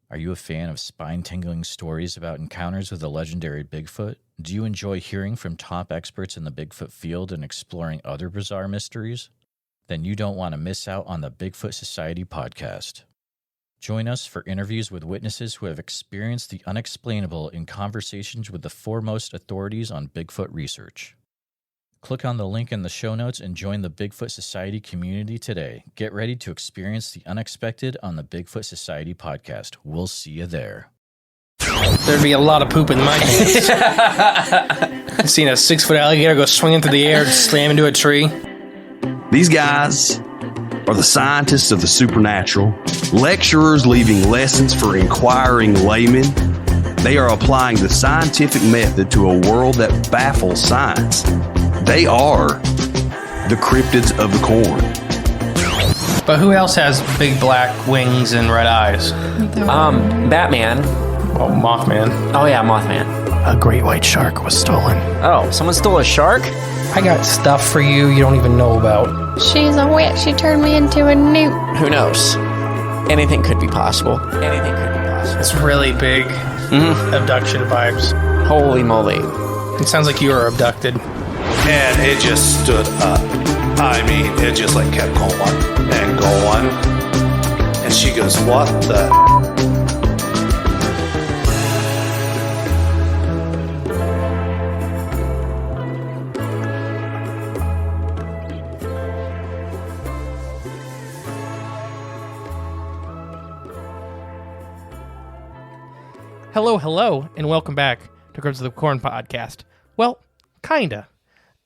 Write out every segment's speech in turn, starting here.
Are you a fan of spine-tingling stories about encounters with the legendary Bigfoot? Do you enjoy hearing from top experts in the Bigfoot field and exploring other bizarre mysteries? Then you don't want to miss out on the Bigfoot Society podcast. Join us for interviews with witnesses who have experienced the unexplainable in conversations with the foremost authorities on Bigfoot research. Click on the link in the show notes and join the Bigfoot Society community today. Get ready to experience the unexpected on the Bigfoot Society podcast. We'll see you there. There'd be a lot of poop in my pants. I've seen a 6-foot alligator go swinging through the air and slam into a tree. These guys are the scientists of the supernatural, lecturers leaving lessons for inquiring laymen. They are applying the scientific method to a world that baffles science. They are the cryptids of the corn. But who else has big black wings and red eyes? Batman. Oh, Mothman. Oh yeah, Mothman. A great white shark was stolen. Oh, someone stole a shark? I got stuff for you you don't even know about. She's a witch. She turned me into a newt. Who knows? Anything could be possible. Anything could be possible. It's really big abduction vibes. Holy moly. It sounds like you were abducted. And it just stood up. I mean, it just like kept going and going. And she goes, what the? Hello, and welcome back to Cryptids of the Corn podcast. Well, kinda.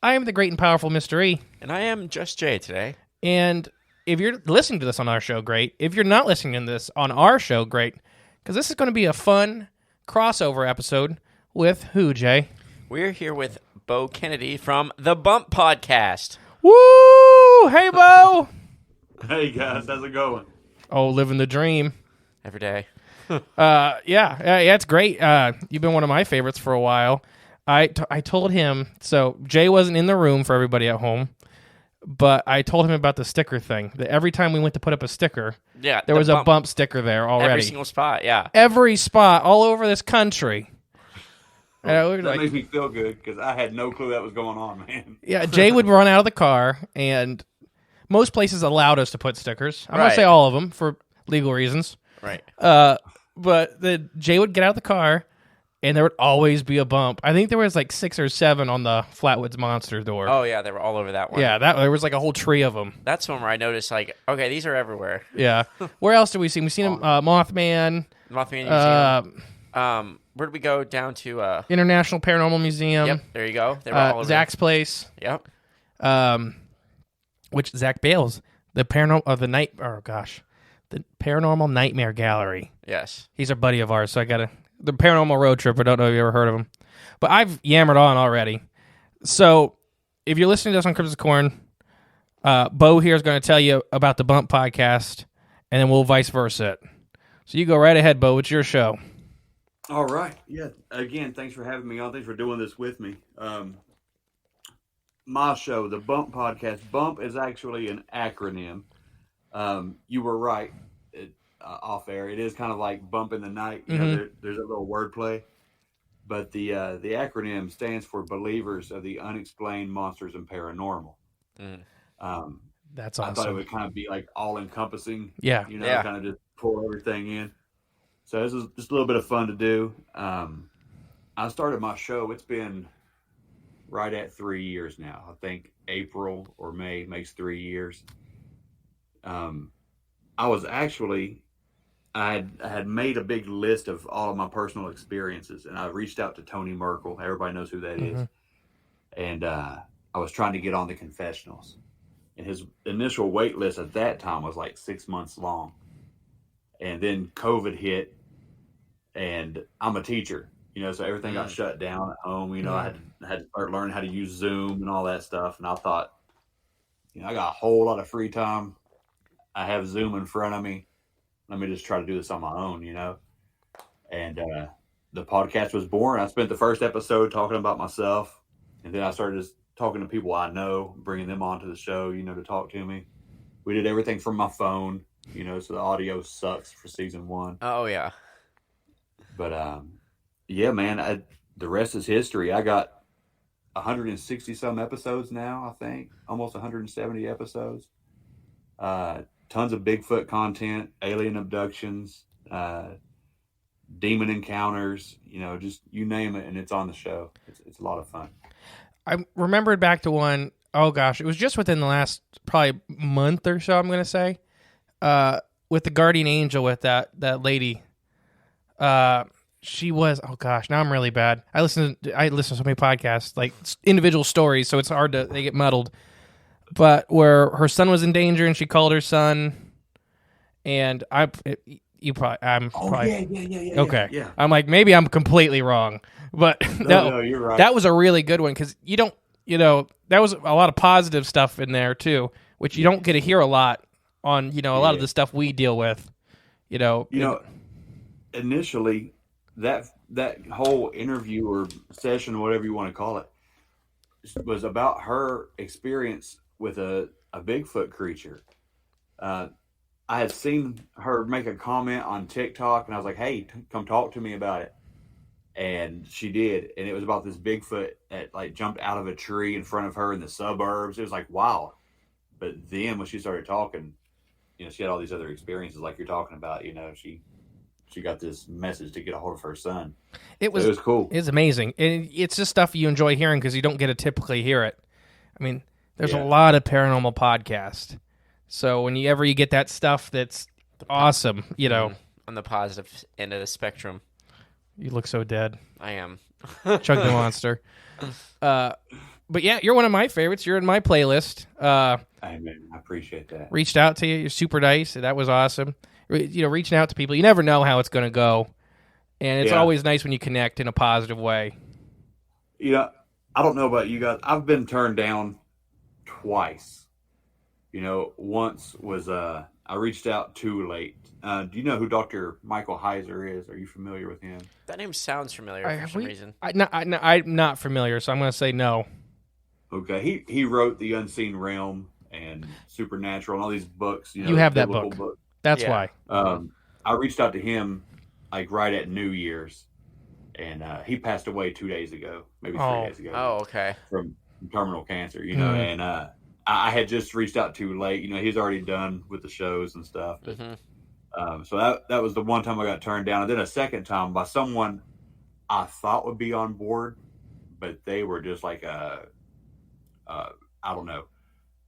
I am the great and powerful Mr. E. And I am just Jay today. And if you're listening to this on our show, great. If you're not listening to this on our show, great. Because this is going to be a fun crossover episode with who, Jay? We're here with Bo Kennedy from the Bump Podcast. Woo! Hey, Bo! Hey, guys. How's it going? Oh, living the dream. Every day. Yeah, it's great. You've been one of my favorites for a while. I told him, so Jay wasn't in the room for everybody at home, but I told him about the sticker thing. That every time we went to put up a sticker, Yeah, there was a bump sticker there already. Every single spot, yeah. Every spot, all over this country. That makes me feel good because I had no clue that was going on, man. Yeah, Jay would run out of the car, and most places allowed us to put stickers. I'm going to say all of them for legal reasons. Right. But Jay would get out of the car, and there would always be a bump. I think there was like 6 or 7 on the Flatwoods Monster door. Oh, yeah, they were all over that one. Yeah, there was like a whole tree of them. That's one where I noticed, like, okay, these are everywhere. Yeah. Where else did we see? We've seen Mothman Mothman. Museum. Where did we go down to? International Paranormal Museum. Yep, there you go. They were all over Zach's place. Yep. Which Zach Bales, the Paranormal Nightmare Gallery. Yes. He's a buddy of ours, so the Paranormal Road Trip. I don't know if you ever heard of him, but I've yammered on already. So if you're listening to us on Cryptids of Corn, Bo here is going to tell you about the Bump podcast, and then we'll vice versa it. So you go right ahead, Bo. It's your show. All right. Yeah. Again, thanks for having me on. Thanks for doing this with me. My show, the Bump podcast. Bump is actually an acronym. You were right. Off air, it is kind of like Bump in the Night. You know, there's a little wordplay, but the acronym stands for Believers of the Unexplained Monsters and Paranormal. That's awesome. I thought it would kind of be like all encompassing. Yeah, kind of just pull everything in. So this is just a little bit of fun to do. I started my show. It's been right at 3 years now. I think April or May makes 3 years. I had made a big list of all of my personal experiences, and I reached out to Tony Merkel. Everybody knows who that is. And I was trying to get on the confessionals. And his initial wait list at that time was like 6 months long. And then COVID hit, and I'm a teacher, so everything got shut down at home. I had to start learning how to use Zoom and all that stuff. And I thought, I got a whole lot of free time. I have Zoom in front of me. Let me just try to do this on my own, And the podcast was born. I spent the first episode talking about myself, and then I started just talking to people I know, bringing them onto the show, to talk to me. We did everything from my phone, so the audio sucks for season 1. Oh, yeah. But yeah, man, the rest is history. I got 160 some episodes now, I think, almost 170 episodes. Tons of Bigfoot content, alien abductions, demon encounters, just you name it, and it's on the show. It's a lot of fun. I remembered back to one, oh gosh, it was just within the last probably month or so, I'm going to say, with the guardian angel with that lady. She was, oh gosh, now I'm really bad. I listen to so many podcasts, like individual stories, so it's hard they get muddled. But where her son was in danger and she called her son, and I'm probably Yeah. okay. Yeah. I'm like, maybe I'm completely wrong, but No, you're right. that was a really good one because that was a lot of positive stuff in there too, which you don't get to hear a lot on a lot of the stuff we deal with. Initially, that whole interview or session, or whatever you want to call it, was about her experience with a Bigfoot creature. I had seen her make a comment on TikTok, and I was like, "Hey, come talk to me about it." And she did, and it was about this Bigfoot that like jumped out of a tree in front of her in the suburbs. It was like, wow. But then when she started talking, she had all these other experiences like you're talking about. She got this message to get a hold of her son. It was cool. It's amazing. And it's just stuff you enjoy hearing because you don't get to typically hear it. I mean, there's a lot of paranormal podcasts. So whenever you get that stuff that's awesome, On the positive end of the spectrum. You look so dead. I am. Chug the Monster. But yeah, you're one of my favorites. You're in my playlist. I appreciate that. Reached out to you. You're super nice. That was awesome. Reaching out to people. You never know how it's going to go. And it's always nice when you connect in a positive way. I don't know about you guys. I've been turned down twice. Once was I reached out too late. Do you know who Dr. Michael Heiser is? Are you familiar with him? That name sounds familiar for some reason. I'm not familiar, so I'm going to say no. Okay, he wrote The Unseen Realm and Supernatural and all these books. You have that biblical book. books. That's why. I reached out to him like right at New Year's, and he passed away 2 days ago, maybe 3 days ago. Oh, okay. From terminal cancer, and I had just reached out too late. He's already done with the shows and stuff. But, so that was the one time I got turned down, and then a second time by someone I thought would be on board, but they were just like I don't know.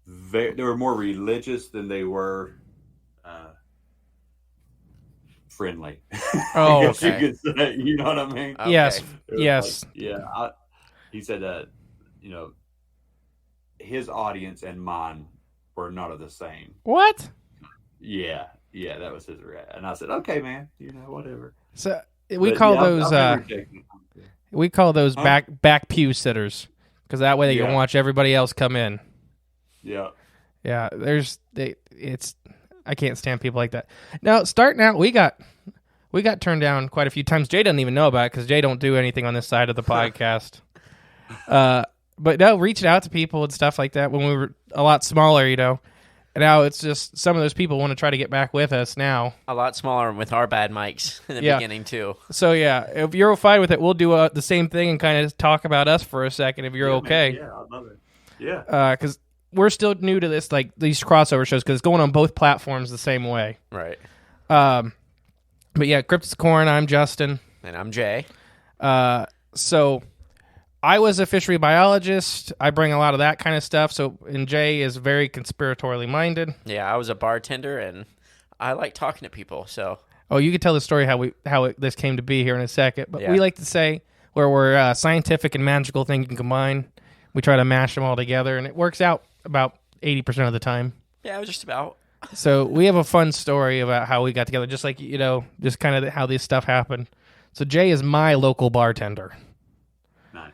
They were more religious than they were friendly. Oh, okay. You could say, you know what I mean? Okay. Yes. Like, he said, his audience and mine were not of the same. What? Yeah, that was his reaction. And I said, okay, man, whatever. So we call those back pew sitters because that way they can watch everybody else come in. Yeah. Yeah, I can't stand people like that. Now, starting out, we got turned down quite a few times. Jay doesn't even know about it because Jay don't do anything on this side of the podcast. But no, reaching out to people and stuff like that when we were a lot smaller, And now it's just some of those people want to try to get back with us now. A lot smaller with our bad mics in the beginning, too. So, yeah, if you're fine with it, we'll do the same thing and kind of talk about us for a second if you're okay. Man. Yeah, I love it. Yeah. Because we're still new to this, like these crossover shows, because it's going on both platforms the same way. Right. But yeah, Cryptids Corn, I'm Justin. And I'm Jay. So I was a fishery biologist. I bring a lot of that kind of stuff. And Jay is very conspiratorially minded. Yeah, I was a bartender, and I like talking to people. So. Oh, you could tell the story this came to be here in a second. But we like to say where we're a scientific and magical thing you can combine. We try to mash them all together, and it works out about 80% of the time. Yeah, just about. So we have a fun story about how we got together, just like, just kind of how this stuff happened. So Jay is my local bartender. Nice.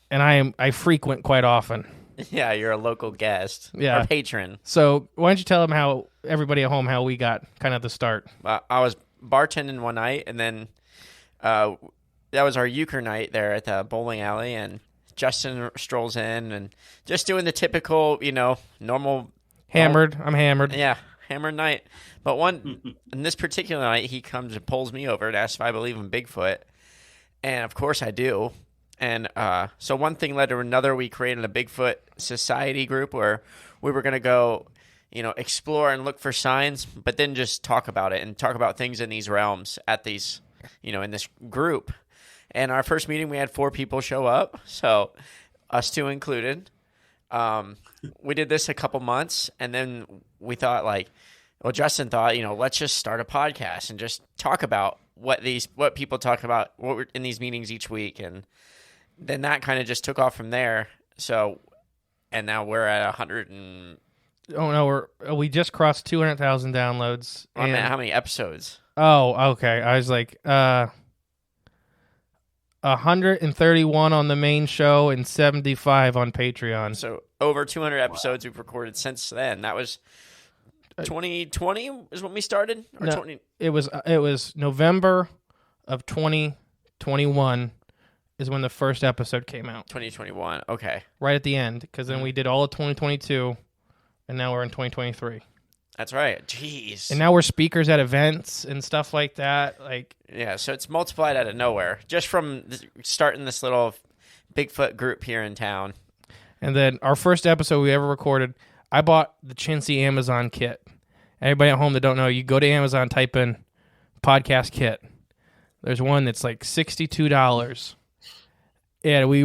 And I frequent quite often. Yeah, you're a local guest. Yeah. Or patron. So why don't you tell them everybody at home, how we got kind of the start. I was bartending one night, and then that was our euchre night there at the bowling alley, and Justin strolls in and just doing the typical, normal. Hammered. I'm hammered. Yeah, hammer night. But in this particular night, he comes and pulls me over and asks if I believe in Bigfoot. And of course I do. And so one thing led to another. We created a Bigfoot society group where we were going to go, explore and look for signs, but then just talk about it and talk about things in these realms at these, in this group. And our first meeting, we had 4 people show up, so us 2 included. We did this a couple months, and then we thought, Justin thought, let's just start a podcast and just talk about what people talk about in these meetings each week, and then that kind of just took off from there. So, and now we're at 100 and. Oh no, we just crossed 200,000 downloads. How many episodes? Oh, okay. I was like, 131 on the main show and 75 on Patreon. So over 200 episodes we've recorded since then. That was 2020 is when we started? Or no, 20? It was November of 2021 is when the first episode came out. 2021, okay. Right at the end, because then we did all of 2022, and now we're in 2023. That's right. Jeez. And now we're speakers at events and stuff like that. Yeah, so it's multiplied out of nowhere, just from starting this little Bigfoot group here in town. And then our first episode we ever recorded, I bought the Chintzy Amazon kit. Anybody at home that don't know, you go to Amazon, type in podcast kit. There's one that's like $62. And we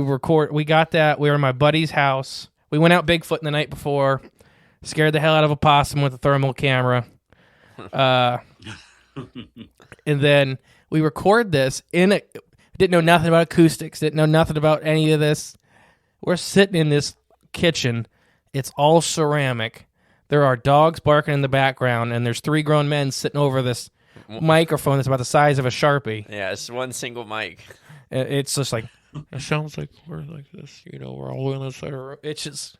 got that. We were in my buddy's house. We went out Bigfooting the night before, scared the hell out of a possum with a thermal camera. And then we record this didn't know nothing about acoustics, didn't know nothing about any of this. We're sitting in this kitchen. It's all ceramic. There are dogs barking in the background, and there's 3 grown men sitting over this microphone that's about the size of a Sharpie. Yeah, it's one single mic. It's just like, it sounds like we're like this, we're all in this room. It's just,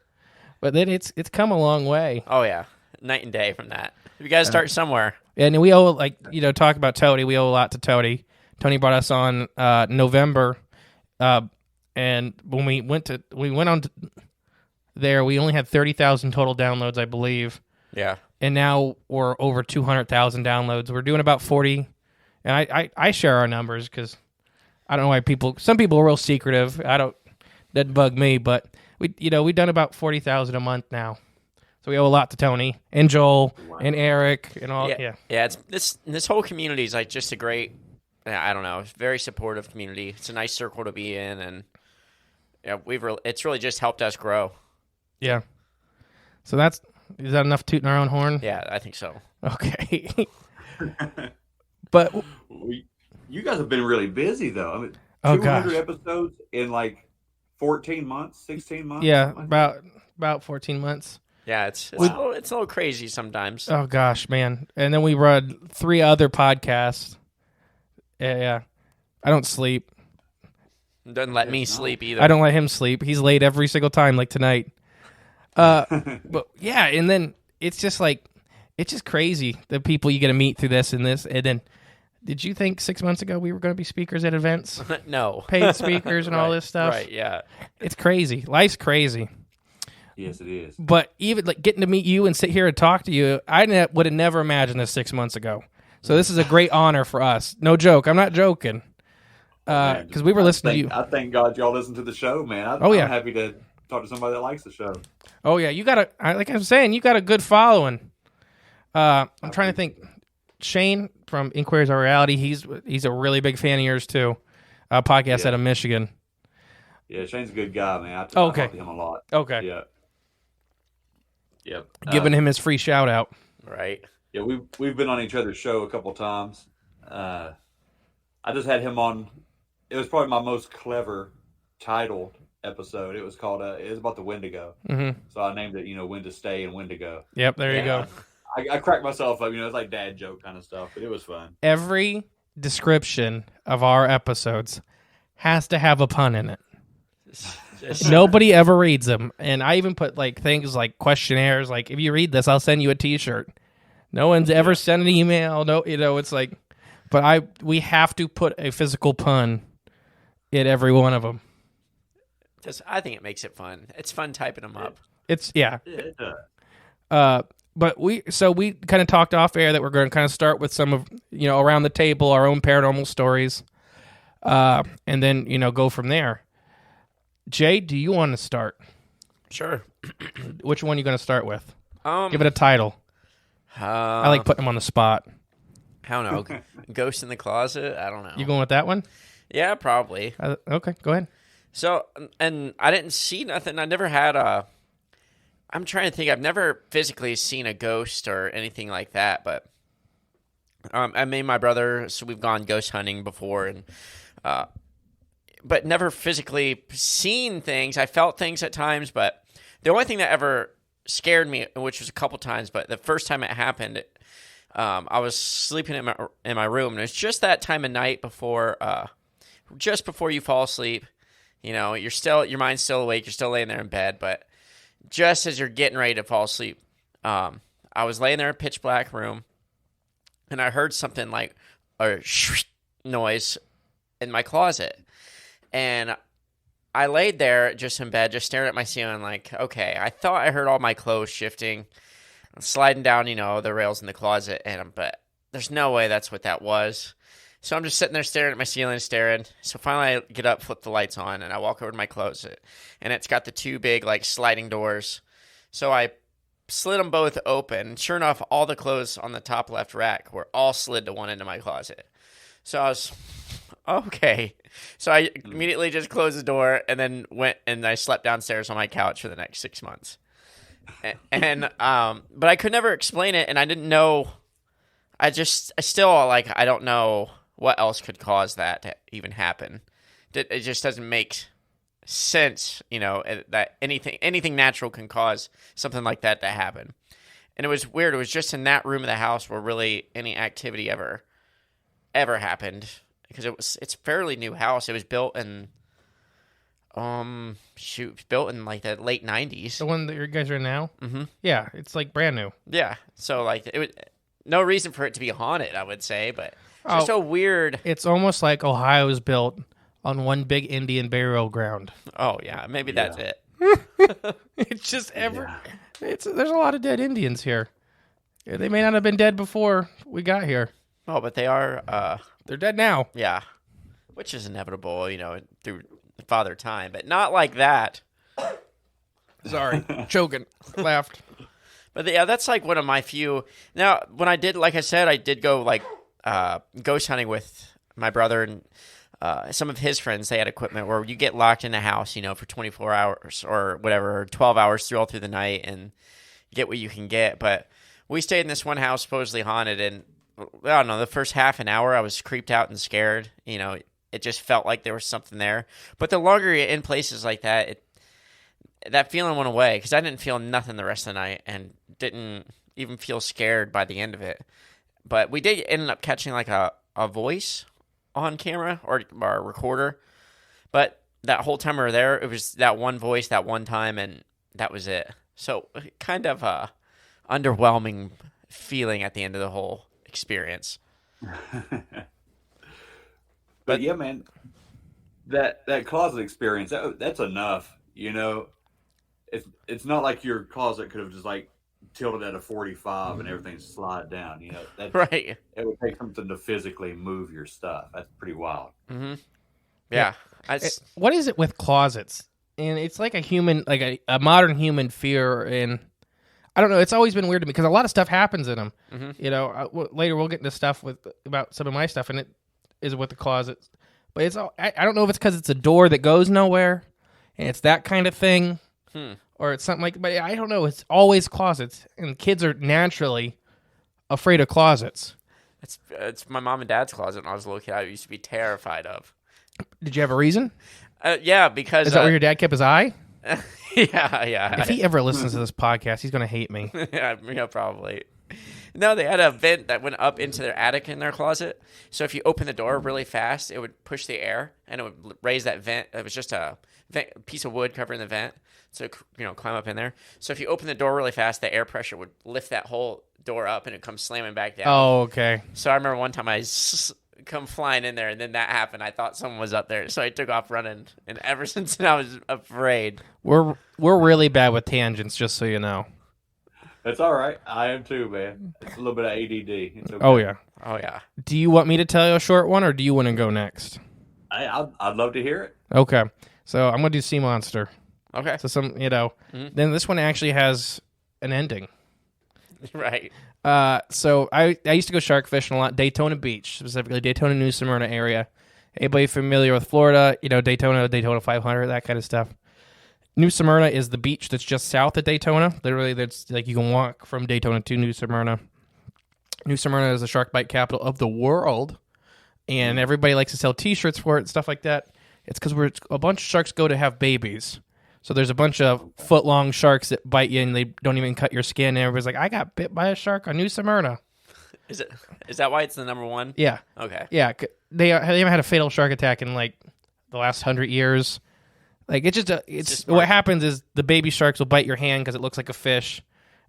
but then it's come a long way. Oh, yeah. Night and day from that. You guys start somewhere. And we owe, talk about Toady. We owe a lot to Toady. Tony brought us on November, and when we went on there, we only had 30,000 total downloads, I believe. Yeah. And now we're over 200,000 downloads. We're doing about 40, and I share our numbers because I don't know why some people are real secretive. Doesn't bug me, but we've done about 40,000 a month now. So we owe a lot to Tony and Joel and Eric and all. Yeah. It's this whole community is like just a great, I don't know, very supportive community. It's a nice circle to be in, and it's really just helped us grow. Yeah. So is that enough tooting our own horn? Yeah, I think so. Okay. But you guys have been really busy, though. I mean, 200 episodes in 14 months, 16 months? Yeah, about 14 months. Yeah, it's a little crazy sometimes. Oh, gosh, man. And then we run 3 other podcasts. Yeah. I don't sleep. Doesn't let me sleep either. I don't let him sleep. He's late every single time, like tonight. But yeah, and then it's just crazy, the people you get to meet through this and this. And then, did you think 6 months ago we were going to be speakers at events? No. Paid speakers and all this stuff? Right, yeah. It's crazy. Life's crazy. Yes, it is. But even getting to meet you and sit here and talk to you, I would have never imagined this 6 months ago. So this is a great honor for us. No joke. I'm not joking. Because we were listening to you. I thank God y'all listen to the show, man. I'm happy to talk to somebody that likes the show. Oh, yeah. You got like I was saying, you got a good following. I'm trying to think. Shane from Inquiries of Reality, he's a really big fan of yours, too. Podcast out of Michigan. Yeah, Shane's a good guy, man. I talk to him a lot. Okay. Yeah. Yep. Giving him his free shout out. Right. Yeah, we've been on each other's show a couple times. I just had him on. It was probably my most clever titled episode. It was called. It was about the Wendigo. Mm-hmm. So I named it, when to stay and when to go. Yep, there you go. I cracked myself up. It's like dad joke kind of stuff, but it was fun. Every description of our episodes has to have a pun in it. Nobody ever reads them, and I even put things like questionnaires. Like, if you read this, I'll send you a T-shirt. No one's ever sent an email. No, it's like, but we have to put a physical pun in every one of them. I think it makes it fun. It's fun typing them up. It's yeah. It does. but we kind of talked off air that we're going to kind of start with some of, around the table, our own paranormal stories, and then, go from there. Jay, do you want to start? Sure. Which one are you going to start with? Give it a title. I like putting them on the spot. I don't know. Ghost in the closet? I don't know. You going with that one? Yeah, probably. Okay, go ahead. So, and I didn't see nothing. I never had I'm trying to think. I've never physically seen a ghost or anything like that, but I mean, my brother, so we've gone ghost hunting before, and but never physically seen things. I felt things at times, but the only thing that ever scared me, which was a couple times, but the first time it happened, I was sleeping in my room, and it was just that time of night before, just before you fall asleep. Your mind's still awake. You're still laying there in bed, but just as you're getting ready to fall asleep, I was laying there in a pitch black room, and I heard something like a noise in my closet. And I laid there just in bed, just staring at my ceiling like, okay, I thought I heard all my clothes shifting, sliding down, the rails in the closet, but there's no way that's what that was. So I'm just sitting there staring at my ceiling, staring. So finally I get up, flip the lights on, and I walk over to my closet. And it's got the two big, sliding doors. So I slid them both open. Sure enough, all the clothes on the top left rack were all slid to one end of my closet. So I was, okay. So I immediately just closed the door and then went and I slept downstairs on my couch for the next 6 months. But I could never explain it, and I didn't know. I don't know what else could cause that to even happen. It just doesn't make sense, that anything natural can cause something like that to happen. And it was weird. It was just in that room of the house where really any activity ever happened, because it's a fairly new house. It was built in the late 90s. The one that you guys are in now? Mm-hmm. Yeah, it's brand new. Yeah. So it was no reason for it to be haunted, I would say, but it's just so weird. It's almost like Ohio's built on one big Indian burial ground. Oh yeah, maybe that's it. It's just there's a lot of dead Indians here. Yeah, they may not have been dead before we got here. Oh, but they are. They're dead now. Yeah, which is inevitable, through Father Time, but not like that. Sorry, choking. Laughed. But yeah, that's one of my few. Now, when I did, like I said, I did go ghost hunting with my brother and some of his friends. They had equipment where you get locked in a house, for 24 hours or whatever, 12 hours all through the night, and get what you can get. But we stayed in this one house supposedly haunted, and I don't know, the first half an hour I was creeped out and scared. It just felt like there was something there. But the longer you're in places like that, that feeling went away, because I didn't feel nothing the rest of the night and didn't even feel scared by the end of it. But we did end up catching a voice on camera or a recorder. But that whole time we were there, it was that one voice that one time, and that was it. So kind of a underwhelming feeling at the end of the whole experience. But yeah, man, that closet experience, that's enough. It's not like your closet could have just tilted at a 45 and everything slide down. That's right. It would take something to physically move your stuff. That's pretty wild. Mm-hmm. Yeah. What is it with closets? And it's like a human, a modern human fear. And I don't know. It's always been weird to me because a lot of stuff happens in them. Mm-hmm. Later we'll get into stuff about some of my stuff, and it is with the closets. But it's all, I don't know if it's because it's a door that goes nowhere, and it's that kind of thing, or it's something but I don't know. It's always closets, and kids are naturally afraid of closets. It's my mom and dad's closet when I was a little kid. I used to be terrified of. Did you have a reason? Yeah, because is that where your dad kept his eye? Yeah. If he ever listens to this podcast, he's gonna hate me. yeah, probably. No, they had a vent that went up into their attic in their closet. So if you open the door really fast, it would push the air and it would raise that vent. It was just a piece of wood covering the vent, so climb up in there. So if you open the door really fast, the air pressure would lift that whole door up and it comes slamming back down. Oh, okay. So I remember one time I come flying in there, and then that happened. I thought someone was up there, so I took off running. And ever since then, I was afraid. We're really bad with tangents, just so you know. That's all right. I am too, man. It's a little bit of ADD. It's okay. Oh yeah. Oh yeah. Do you want me to tell you a short one, or do you want to go next? I'd love to hear it. Okay. So I'm gonna do sea monster. Okay. So then this one actually has an ending. Right. So I used to go shark fishing a lot, Daytona Beach, specifically Daytona, New Smyrna area. Anybody familiar with Florida? Daytona 500, that kind of stuff. New Smyrna is the beach that's just south of Daytona. Literally, that's like you can walk from Daytona to New Smyrna. New Smyrna is the shark bite capital of the world, and everybody likes to sell T-shirts for it and stuff like that. It's because a bunch of sharks go to have babies. So there's a bunch of foot-long sharks that bite you, and they don't even cut your skin. And everybody's like, I got bit by a shark on New Smyrna. Is that why it's the number one? Yeah. Okay. Yeah. They haven't had a fatal shark attack in like the last 100 years. Like it's just what happens is the baby sharks will bite your hand because it looks like a fish,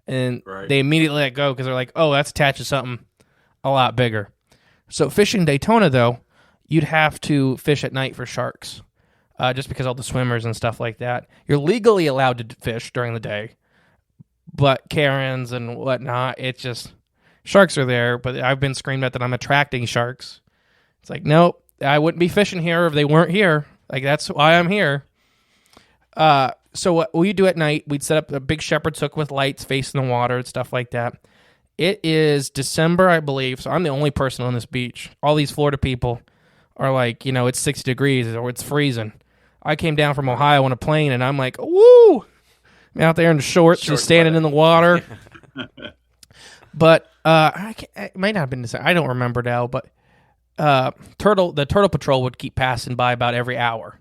and they immediately let go because they're like, oh, that's attached to something a lot bigger. So fishing Daytona though, you'd have to fish at night for sharks. Just because all the swimmers and stuff like that. You're legally allowed to fish during the day, but Karens and whatnot, it's just, sharks are there, but I've been screamed at that I'm attracting sharks. It's like, nope, I wouldn't be fishing here if they weren't here. Like, that's why I'm here. So what we do at night, we'd set up a big shepherd's hook with lights facing the water and stuff like that. It is December, I believe, so I'm the only person on this beach. All these Florida people are like, it's 60 degrees or it's freezing. I came down from Ohio on a plane, and I'm like, woo! I'm out there in the shorts, just standing in the water. But it might not have been December. I don't remember now, but the turtle patrol would keep passing by about every hour.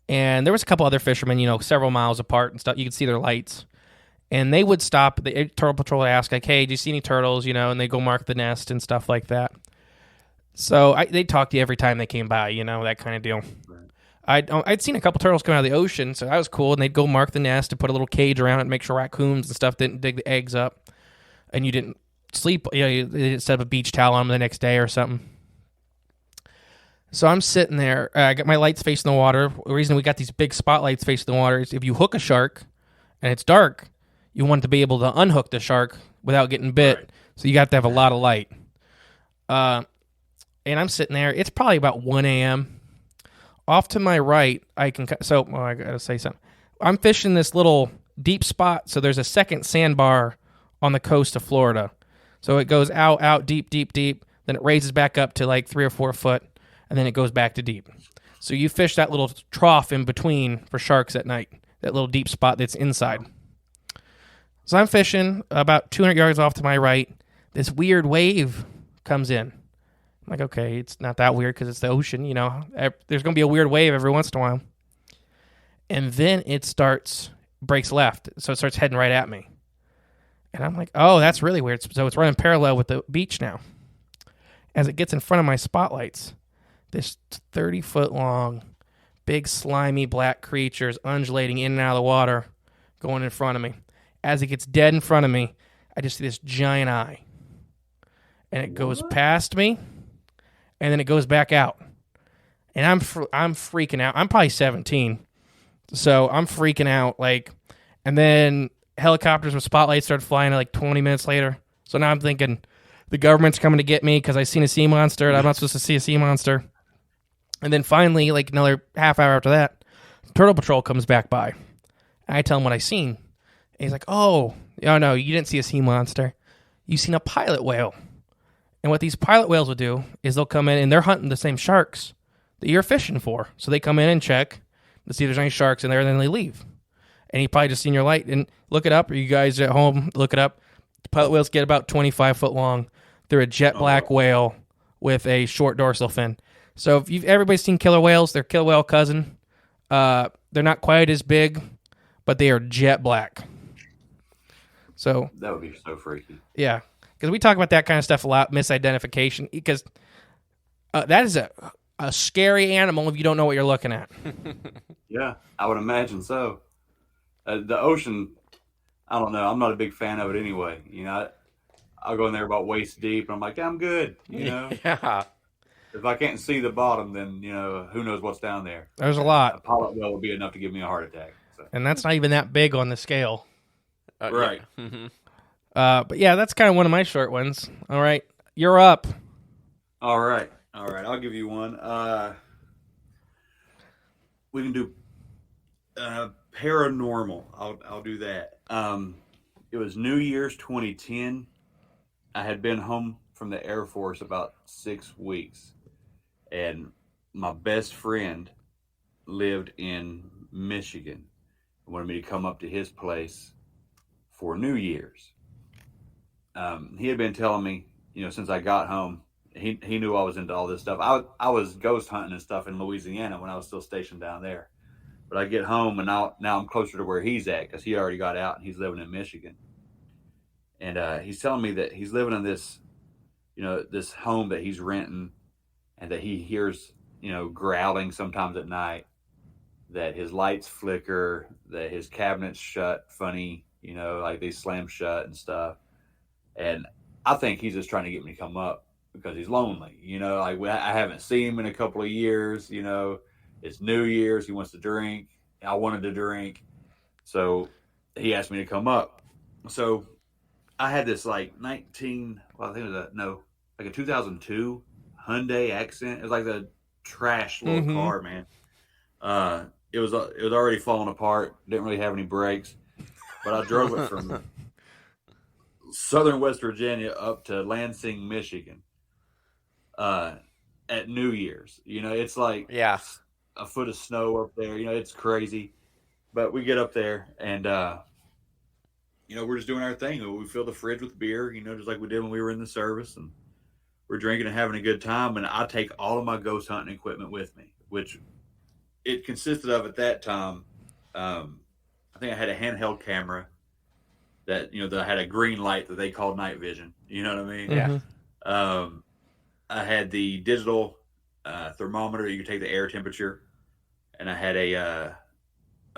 And there was a couple other fishermen, several miles apart and stuff. You could see their lights. And they would stop. The turtle patrol would ask, like, hey, do you see any turtles? And they go mark the nest and stuff like that. So they'd talk to you every time they came by, that kind of deal. I'd seen a couple turtles come out of the ocean, so that was cool. And they'd go mark the nest and put a little cage around it and make sure raccoons and stuff didn't dig the eggs up. And you didn't sleep, you didn't set up a beach towel on them the next day or something. So I'm sitting there. I got my lights facing the water. The reason we got these big spotlights facing the water is if you hook a shark and it's dark, you want to be able to unhook the shark without getting bit. Right. So you got to have a lot of light. And I'm sitting there. It's probably about 1 a.m. Off to my right, I gotta say something. I'm fishing this little deep spot, so there's a second sandbar on the coast of Florida. So it goes out, deep, then it raises back up to like 3 or 4 foot, and then it goes back to deep. So you fish that little trough in between for sharks at night, that little deep spot that's inside. So I'm fishing about 200 yards off to my right. This weird wave comes in. I'm like, okay, it's not that weird because it's the ocean, There's going to be a weird wave every once in a while. And then it breaks left, so it starts heading right at me. And I'm like, oh, that's really weird. So it's running parallel with the beach now. As it gets in front of my spotlights, this 30-foot long, big slimy black creature is undulating in and out of the water, going in front of me. As it gets dead in front of me, I just see this giant eye. And it goes past me. And then it goes back out, and I'm freaking out. I'm probably 17, so I'm freaking out. And then helicopters with spotlights started flying like 20 minutes later. So now I'm thinking the government's coming to get me because I seen a sea monster, and I'm not supposed to see a sea monster. And then finally, like another half hour after that, Turtle Patrol comes back by, and I tell him what I seen. And he's like, "Oh, no, you didn't see a sea monster. You seen a pilot whale." And what these pilot whales will do is they'll come in and they're hunting the same sharks that you're fishing for. So they come in and check to see if there's any sharks in there, and then they leave. And you probably just seen your light and look it up, or you guys at home look it up. The pilot whales get about 25 foot long. They're a jet black whale with a short dorsal fin. So if everybody's seen killer whales, they're killer whale cousin. They're not quite as big, but they are jet black. So that would be so freaky. Yeah. Because we talk about that kind of stuff a lot, misidentification, because that is a scary animal if you don't know what you're looking at. Yeah, I would imagine so. The ocean, I don't know. I'm not a big fan of it anyway. I'll go in there about waist deep, and I'm like, I'm good. Yeah. If I can't see the bottom, then, who knows what's down there. There's a lot. A pilot whale would be enough to give me a heart attack. So. And that's not even that big on the scale. Right. Yeah. Mm-hmm. But yeah, that's kind of one of my short ones. All right, you're up. All right. I'll give you one. We can do paranormal. I'll do that. It was New Year's 2010. I had been home from the Air Force about 6 weeks, and my best friend lived in Michigan. He wanted me to come up to his place for New Year's. He had been telling me, since I got home, he knew I was into all this stuff. I was ghost hunting and stuff in Louisiana when I was still stationed down there. But I get home and now I'm closer to where he's at because he already got out and he's living in Michigan. And he's telling me that he's living in this, this home that he's renting, and that he hears, growling sometimes at night, that his lights flicker, that his cabinets shut funny, like they slam shut and stuff. And I think he's just trying to get me to come up because he's lonely, like I haven't seen him in a couple of years, it's New Year's. He wants to drink. I wanted to drink. So he asked me to come up. So I had this like like a 2002 Hyundai Accent. It was like the trash little car, man. It was already falling apart. Didn't really have any brakes, but I drove it from southern West Virginia up to Lansing, Michigan. At New Year's, it's like a foot of snow up there. It's crazy, but we get up there and we're just doing our thing. We fill the fridge with beer, just like we did when we were in the service, and we're drinking and having a good time. And I take all of my ghost hunting equipment with me, which it consisted of at that time. I think I had a handheld camera that that had a green light that they called night vision. You know what I mean? Yeah. I had the digital thermometer. You could take the air temperature, and I had a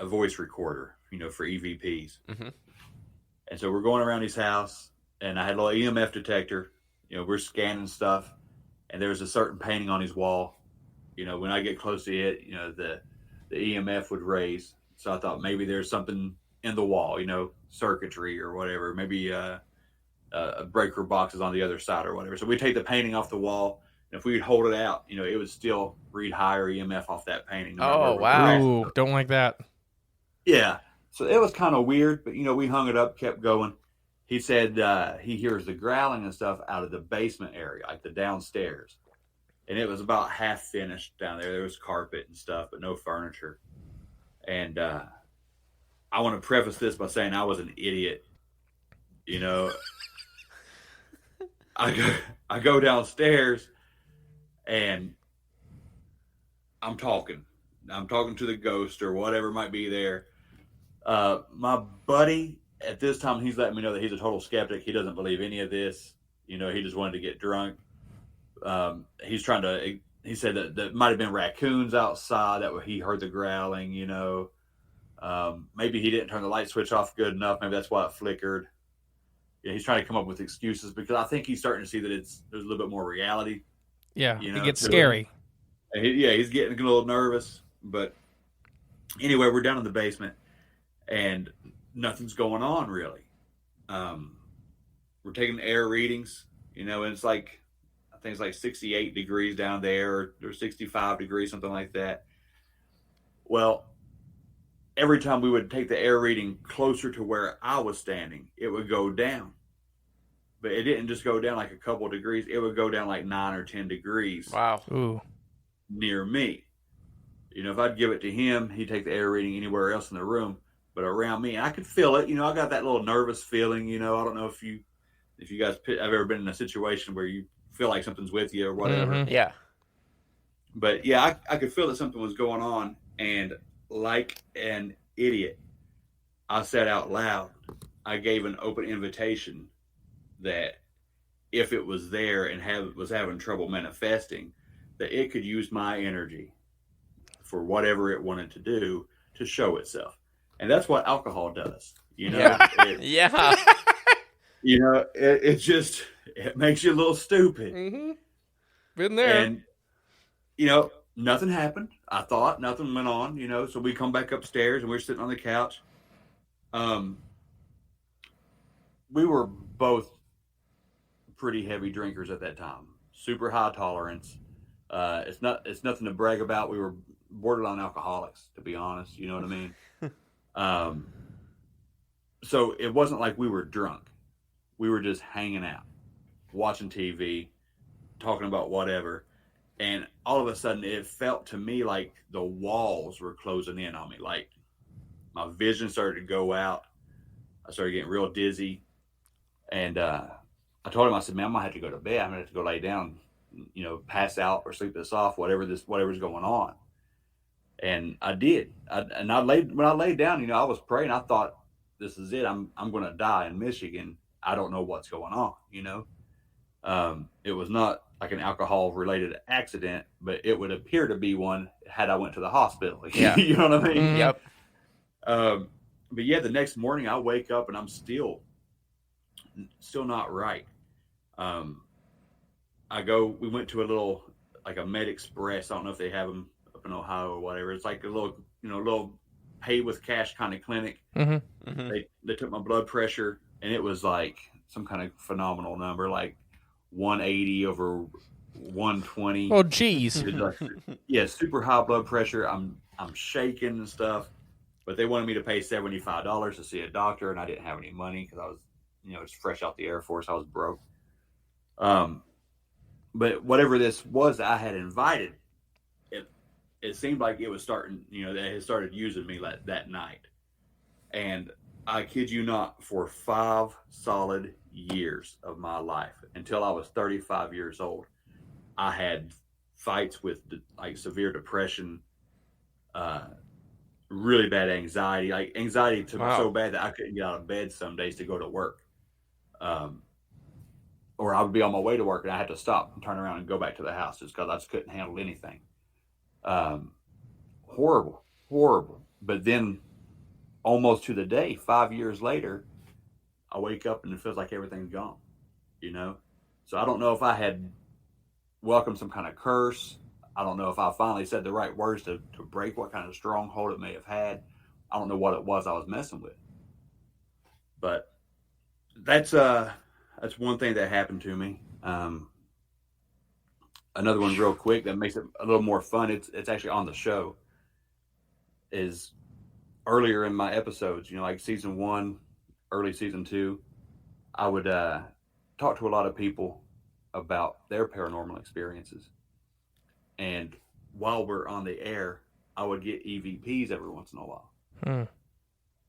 voice recorder, for EVPs. Mm-hmm. And so we're going around his house, and I had a little EMF detector. We're scanning stuff, and there was a certain painting on his wall. When I get close to it, the EMF would raise. So I thought maybe there's something in the wall, circuitry or whatever. Maybe breaker boxes on the other side or whatever. So we take the painting off the wall, and if we would hold it out, it would still read higher EMF off that painting. Oh, wow. Ooh, don't like that. Yeah. So it was kind of weird, but we hung it up, kept going. He said he hears the growling and stuff out of the basement area, like the downstairs. And it was about half finished down there. There was carpet and stuff, but no furniture. And I want to preface this by saying I was an idiot. I go downstairs and I'm talking to the ghost or whatever might be there. My buddy at this time, he's letting me know that he's a total skeptic. He doesn't believe any of this. He just wanted to get drunk. He said that might have been raccoons outside that he heard the growling, maybe he didn't turn the light switch off good enough. Maybe that's why it flickered. Yeah, he's trying to come up with excuses because I think he's starting to see that there's a little bit more reality. Yeah, it gets scary. He's getting a little nervous. But anyway, we're down in the basement and nothing's going on really. We're taking air readings, and it's like, I think it's like 68 degrees down there or 65 degrees, something like that. Well, every time we would take the air reading closer to where I was standing, it would go down. But it didn't just go down like a couple degrees. It would go down like 9 or 10 degrees. Wow. Ooh. Near me. If I'd give it to him, he'd take the air reading anywhere else in the room. But around me, I could feel it. I got that little nervous feeling. I don't know if you guys have ever been in a situation where you feel like something's with you or whatever. Mm-hmm. Yeah. But yeah, I could feel that something was going on. And like an idiot, I said out loud, I gave an open invitation that if it was there and was having trouble manifesting, that it could use my energy for whatever it wanted to do to show itself. And that's what alcohol does. Yeah. It makes you a little stupid. Mm-hmm. Been there. And, nothing happened. I thought nothing went on, so we come back upstairs and we're sitting on the couch. we were both pretty heavy drinkers at that time. Super high tolerance. It's nothing to brag about. We were borderline alcoholics, to be honest. You know what I mean? So it wasn't like we were drunk. We were just hanging out, watching TV, talking about whatever. And all of a sudden, it felt to me like the walls were closing in on me. Like my vision started to go out. I started getting real dizzy. And I told him, I said, man, I'm going to have to go to bed. I'm going to have to go lay down, pass out or sleep this off, whatever's going on. And I did. When I laid down, I was praying. I thought, this is it. I'm going to die in Michigan. I don't know what's going on, It was not like an alcohol related accident, but it would appear to be one had I went to the hospital. Yeah. You know what I mean? Yep. But yeah, the next morning I wake up and I'm still not right. We went to a little, like a Med Express. I don't know if they have them up in Ohio or whatever. It's like a little pay with cash kind of clinic. Mm-hmm. Mm-hmm. They took my blood pressure and it was like some kind of phenomenal number, like 180 over 120. Oh, geez. Yeah, super high blood pressure. I'm shaking and stuff, but they wanted me to pay $75 to see a doctor, and I didn't have any money because I was, just fresh out the Air Force. I was broke. But whatever this was, I had invited. It seemed like it was starting. They had started using me that night, and I kid you not, for 5 solid years of my life until I was 35 years old, I had fights with like severe depression, really bad anxiety. Like anxiety took me so bad that I couldn't get out of bed some days to go to work. Or I would be on my way to work and I had to stop and turn around and go back to the house just because I just couldn't handle anything. Horrible. But then almost to the day, 5 years later, I wake up and it feels like everything's gone, So I don't know if I had welcomed some kind of curse. I don't know if I finally said the right words to break what kind of stronghold it may have had. I don't know what it was I was messing with. But that's one thing that happened to me. Another one real quick that makes it a little more fun. It's actually on the show. Is earlier in my episodes, like season 1, early season 2, I would talk to a lot of people about their paranormal experiences. And while we're on the air, I would get EVPs every once in a while.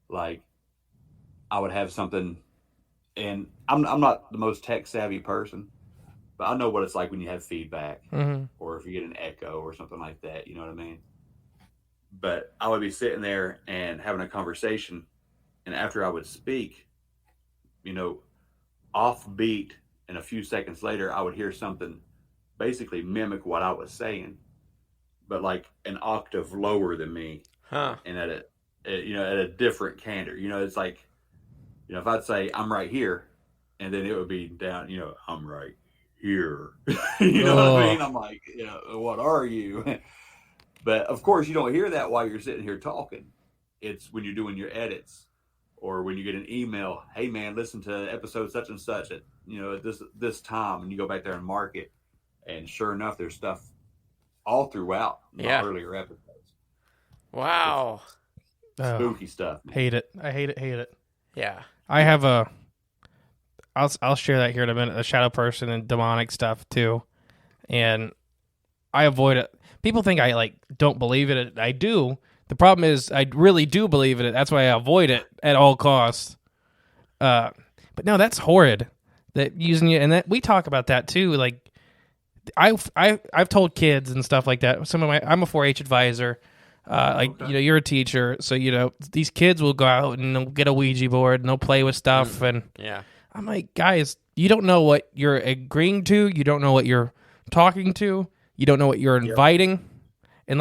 Like I would have something, and I'm not the most tech savvy person, but I know what it's like when you have feedback, or if you get an echo or something like that. You know what I mean? But I would be sitting there and having a conversation, and after I would speak, off beat, and a few seconds later, I would hear something basically mimic what I was saying, but like an octave lower than me, and at a different candor. It's like, if I'd say I'm right here, and then it would be down. I'm right here. You know what I mean? I'm like, what are you? But of course, you don't hear that while you're sitting here talking. It's when you're doing your edits, or when you get an email. Hey, man, listen to episode such and such at this time, and you go back there and mark it. And sure enough, there's stuff all throughout the earlier episodes. Wow, spooky stuff. Hate it. I hate it. Yeah, I have I'll share that here in a minute. A shadow person and demonic stuff too, and I avoid it. People think I don't believe in it. I do. The problem is I really do believe in it. That's why I avoid it at all costs. But no, that's horrid. That using you, and that we talk about that too. Like I've told kids and stuff like that. I'm a 4-H advisor. You're a teacher, so these kids will go out and they'll get a Ouija board and they'll play with stuff. And I'm like, guys, you don't know what you're agreeing to. You don't know what you're talking to. You don't know what you're inviting, and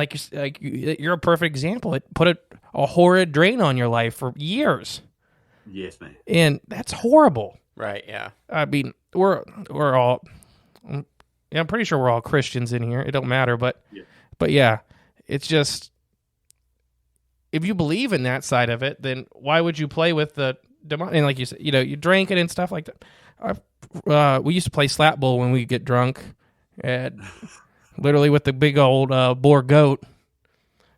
you're a perfect example. It put a horrid drain on your life for years. Yes, man. And that's horrible. Right? Yeah. I mean, we're all. I'm pretty sure we're all Christians in here. It don't matter, but yeah, it's just if you believe in that side of it, then why would you play with the demonic, and like you said, you drink it and stuff like that. We used to play slap bowl when we get drunk, and literally with the big old boar goat.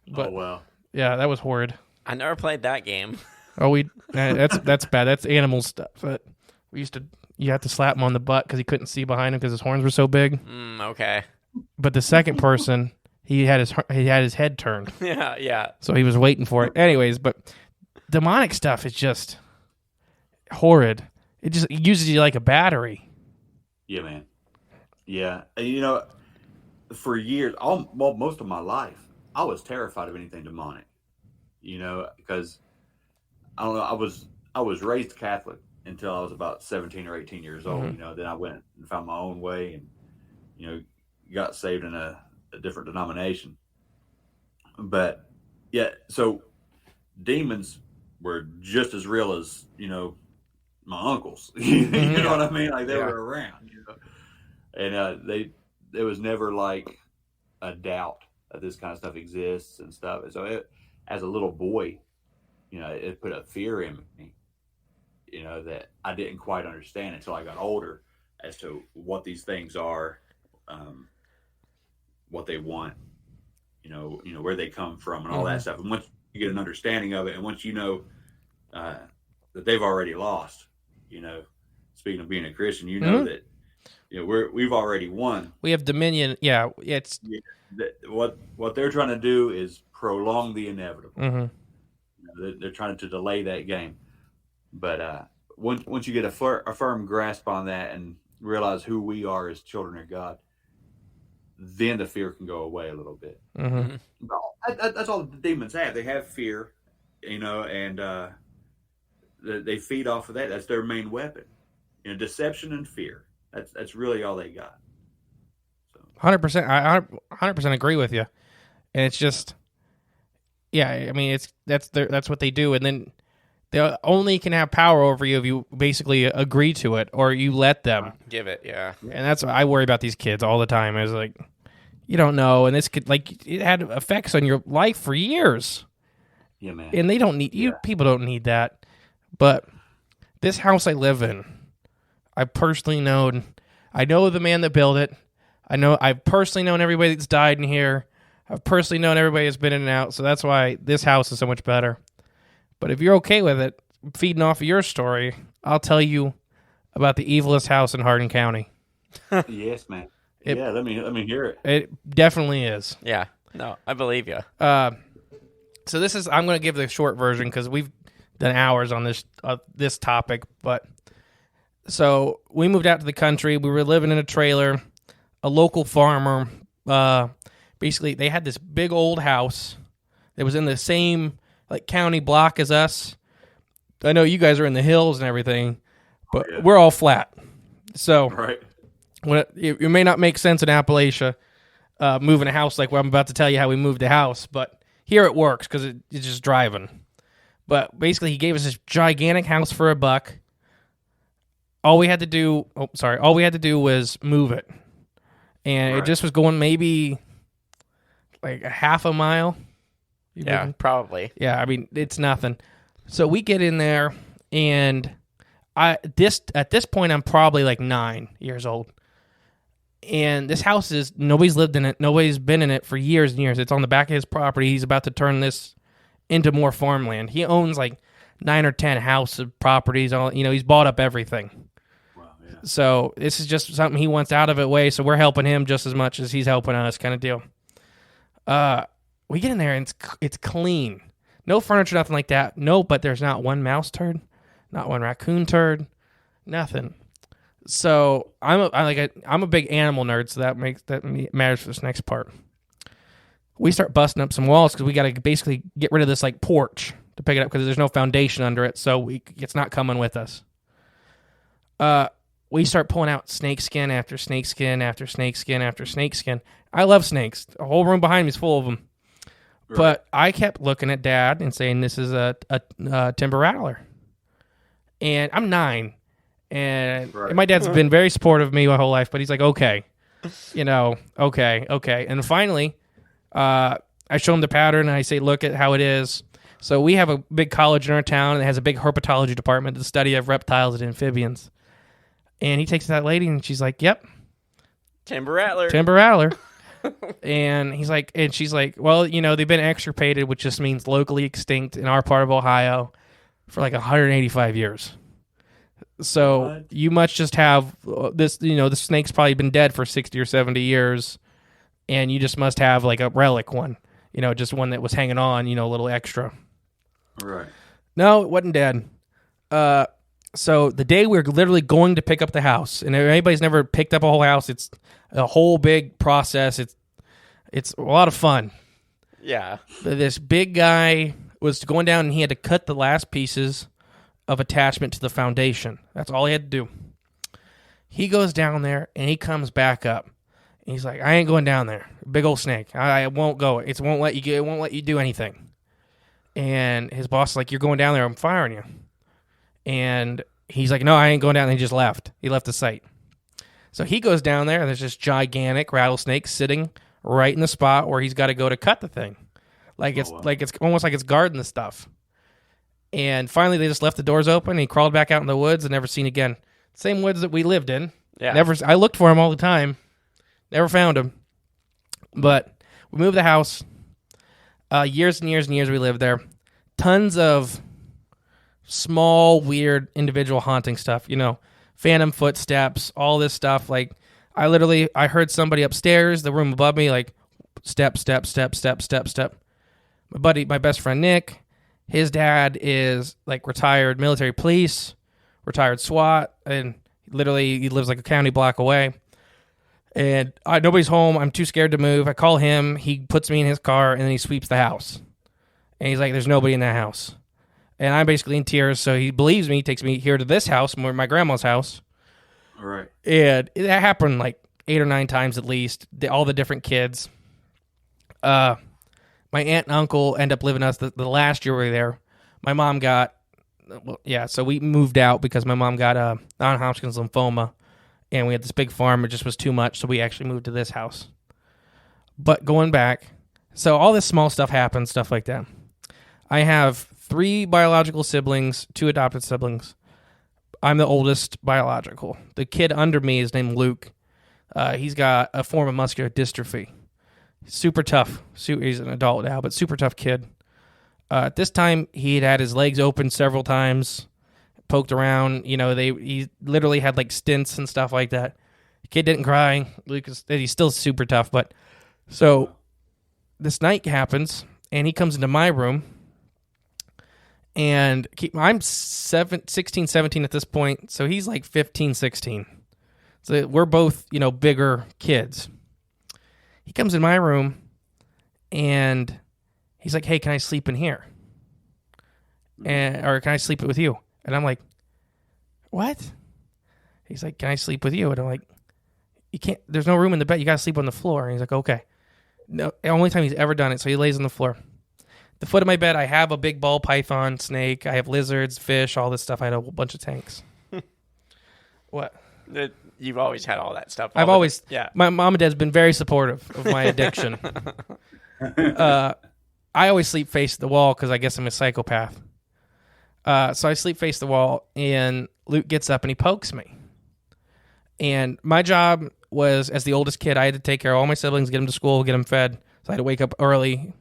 But, oh well. Yeah, that was horrid. I never played that game. Oh, that's bad. That's animal stuff. But you have to slap him on the butt because he couldn't see behind him because his horns were so big. Okay. But the second person, he had his head turned. Yeah. So he was waiting for it. Anyways, but demonic stuff is just horrid. It just uses you like a battery. Yeah, man. Yeah, and for years, most of my life, I was terrified of anything demonic. Because I don't know, I was raised Catholic until I was about 17 or 18 years old. Mm-hmm. Then I went and found my own way, and got saved in a different denomination. But yeah, so demons were just as real as my uncles. You know what I mean? Like they were around. And there was never like a doubt that this kind of stuff exists and stuff. And so as a little boy, it put a fear in me, that I didn't quite understand until I got older as to what these things are, what they want, where they come from and all that stuff. And once you get an understanding of it, and once you know that they've already lost, speaking of being a Christian, that we've already won. We have dominion. Yeah, it's what they're trying to do is prolong the inevitable. Mm-hmm. They're trying to delay that game. But once you get a firm grasp on that and realize who we are as children of God, then the fear can go away a little bit. Mm-hmm. That's all the demons have. They have fear, and they feed off of that. That's their main weapon. Deception and fear. That's really all they got. 100%. I 100% agree with you, and it's just, yeah. I mean, that's what they do, and then they only can have power over you if you basically agree to it or you let them give it. Yeah, and that's what I worry about these kids all the time. Is like, you don't know, and this could it had effects on your life for years. Yeah, man. And they don't need you. People don't need that, but this house I live in, I've personally known. I know the man that built it. I've personally known everybody that's died in here. I've personally known everybody that's been in and out. So that's why this house is so much better. But if you're okay with it, feeding off of your story, I'll tell you about the evilest house in Hardin County. Yes, man. Let me hear it. It definitely is. Yeah. No, I believe you. So I'm going to give the short version because we've done hours on this topic. But so we moved out to the country. We were living in a trailer. A local farmer, basically, they had this big old house that was in the same county block as us. I know you guys are in the hills and everything, but we're all flat. So right. It may not make sense in Appalachia moving a house like what I'm about to tell you how we moved the house, but here it works because it's just driving. But basically, he gave us this gigantic house for $1. All we had to do was move it. And it just was going maybe like a half a mile. Yeah, probably. Yeah, I mean, it's nothing. So we get in there, and at this point, I'm probably like 9 years old. And this house nobody's lived in it. Nobody's been in it for years and years. It's on the back of his property. He's about to turn this into more farmland. He owns like 9 or 10 house properties. He's bought up everything. So this is just something he wants out of it way, so we're helping him just as much as he's helping us kind of deal. We get in there, and it's clean. No furniture, nothing like that. No, but there's not one mouse turd, not one raccoon turd, nothing. So I'm a big animal nerd, so that matters for this next part. We start busting up some walls because we got to basically get rid of this porch to pick it up because there's no foundation under it, so it's not coming with us. We start pulling out snake skin after snake skin after snake skin after snake skin. I love snakes. The whole room behind me is full of them. Right. But I kept looking at Dad and saying, this is a timber rattler. And I'm 9. And my dad's been very supportive of me my whole life, but he's like, okay. Okay. And finally, I show him the pattern, and I say, look at how it is. So we have a big college in our town that has a big herpetology department, the study of reptiles and amphibians. And he takes that lady, and she's like, "Yep, Timber Rattler. Timber Rattler." And he's like, and she's like, "Well, they've been extirpated, which just means locally extinct in our part of Ohio for like 185 years. So you must just have this, the snake's probably been dead for 60 or 70 years, and you just must have like a relic one, just one that was hanging on, a little extra." Right. No, it wasn't dead. So the day we were literally going to pick up the house, and if anybody's never picked up a whole house, it's a whole big process. It's a lot of fun. Yeah. This big guy was going down, and he had to cut the last pieces of attachment to the foundation. That's all he had to do. He goes down there, and he comes back up. And he's like, "I ain't going down there. Big old snake. I won't go. It won't let you do anything." And his boss is like, "You're going down there. I'm firing you." And he's like, "No, I ain't going down." And he just left. He left the site. So he goes down there, and there's this gigantic rattlesnake sitting right in the spot where he's got to go to cut the thing. It's almost like it's guarding the stuff. And finally, they just left the doors open. And he crawled back out in the woods and never seen again. Same woods that we lived in. Yeah. I looked for him all the time. Never found him. But we moved the house. Years and years and years we lived there. Tons of small, weird, individual haunting stuff. Phantom footsteps, all this stuff. Like, I heard somebody upstairs, the room above me, like, step, step, step, step, step, step. My best friend Nick, his dad is, like, retired military police, retired SWAT, and literally he lives like a county block away. And nobody's home. I'm too scared to move. I call him. He puts me in his car, and then he sweeps the house. And he's like, "There's nobody in that house." And I'm basically in tears, so he believes me. He takes me here to this house, my grandma's house. All right. And that happened like 8 or 9 times at least. All the different kids. My aunt and uncle end up living us the last year we were there. My mom got, so we moved out because my mom got non-Hodgkin's lymphoma, and we had this big farm. It just was too much, so we actually moved to this house. But going back, so all this small stuff happens, stuff like that. I have 3 biological siblings, 2 adopted siblings. I'm the oldest biological. The kid under me is named Luke. He's got a form of muscular dystrophy. Super tough. He's an adult now, but super tough kid. At this time, he had his legs open several times, poked around. He literally had like stints and stuff like that. The kid didn't cry. He's still super tough. But so this night happens, and he comes into my room. And I'm 16, 17 at this point, so he's like 15, 16. So we're both, bigger kids. He comes in my room, and he's like, "Hey, can I sleep in here? Or can I sleep with you?" And I'm like, "What?" He's like, "Can I sleep with you?" And I'm like, "You can't. There's no room in the bed. You got to sleep on the floor." And he's like, "Okay." No, only time he's ever done it, so he lays on the floor. The foot of my bed, I have a big ball python snake. I have lizards, fish, all this stuff. I had a bunch of tanks. What? You've always had all that stuff. Yeah. My mom and dad's been very supportive of my addiction. I always sleep face the wall because I guess I'm a psychopath. So I sleep face the wall, and Luke gets up and he pokes me. And my job was, as the oldest kid, I had to take care of all my siblings, get them to school, get them fed. So I had to wake up early.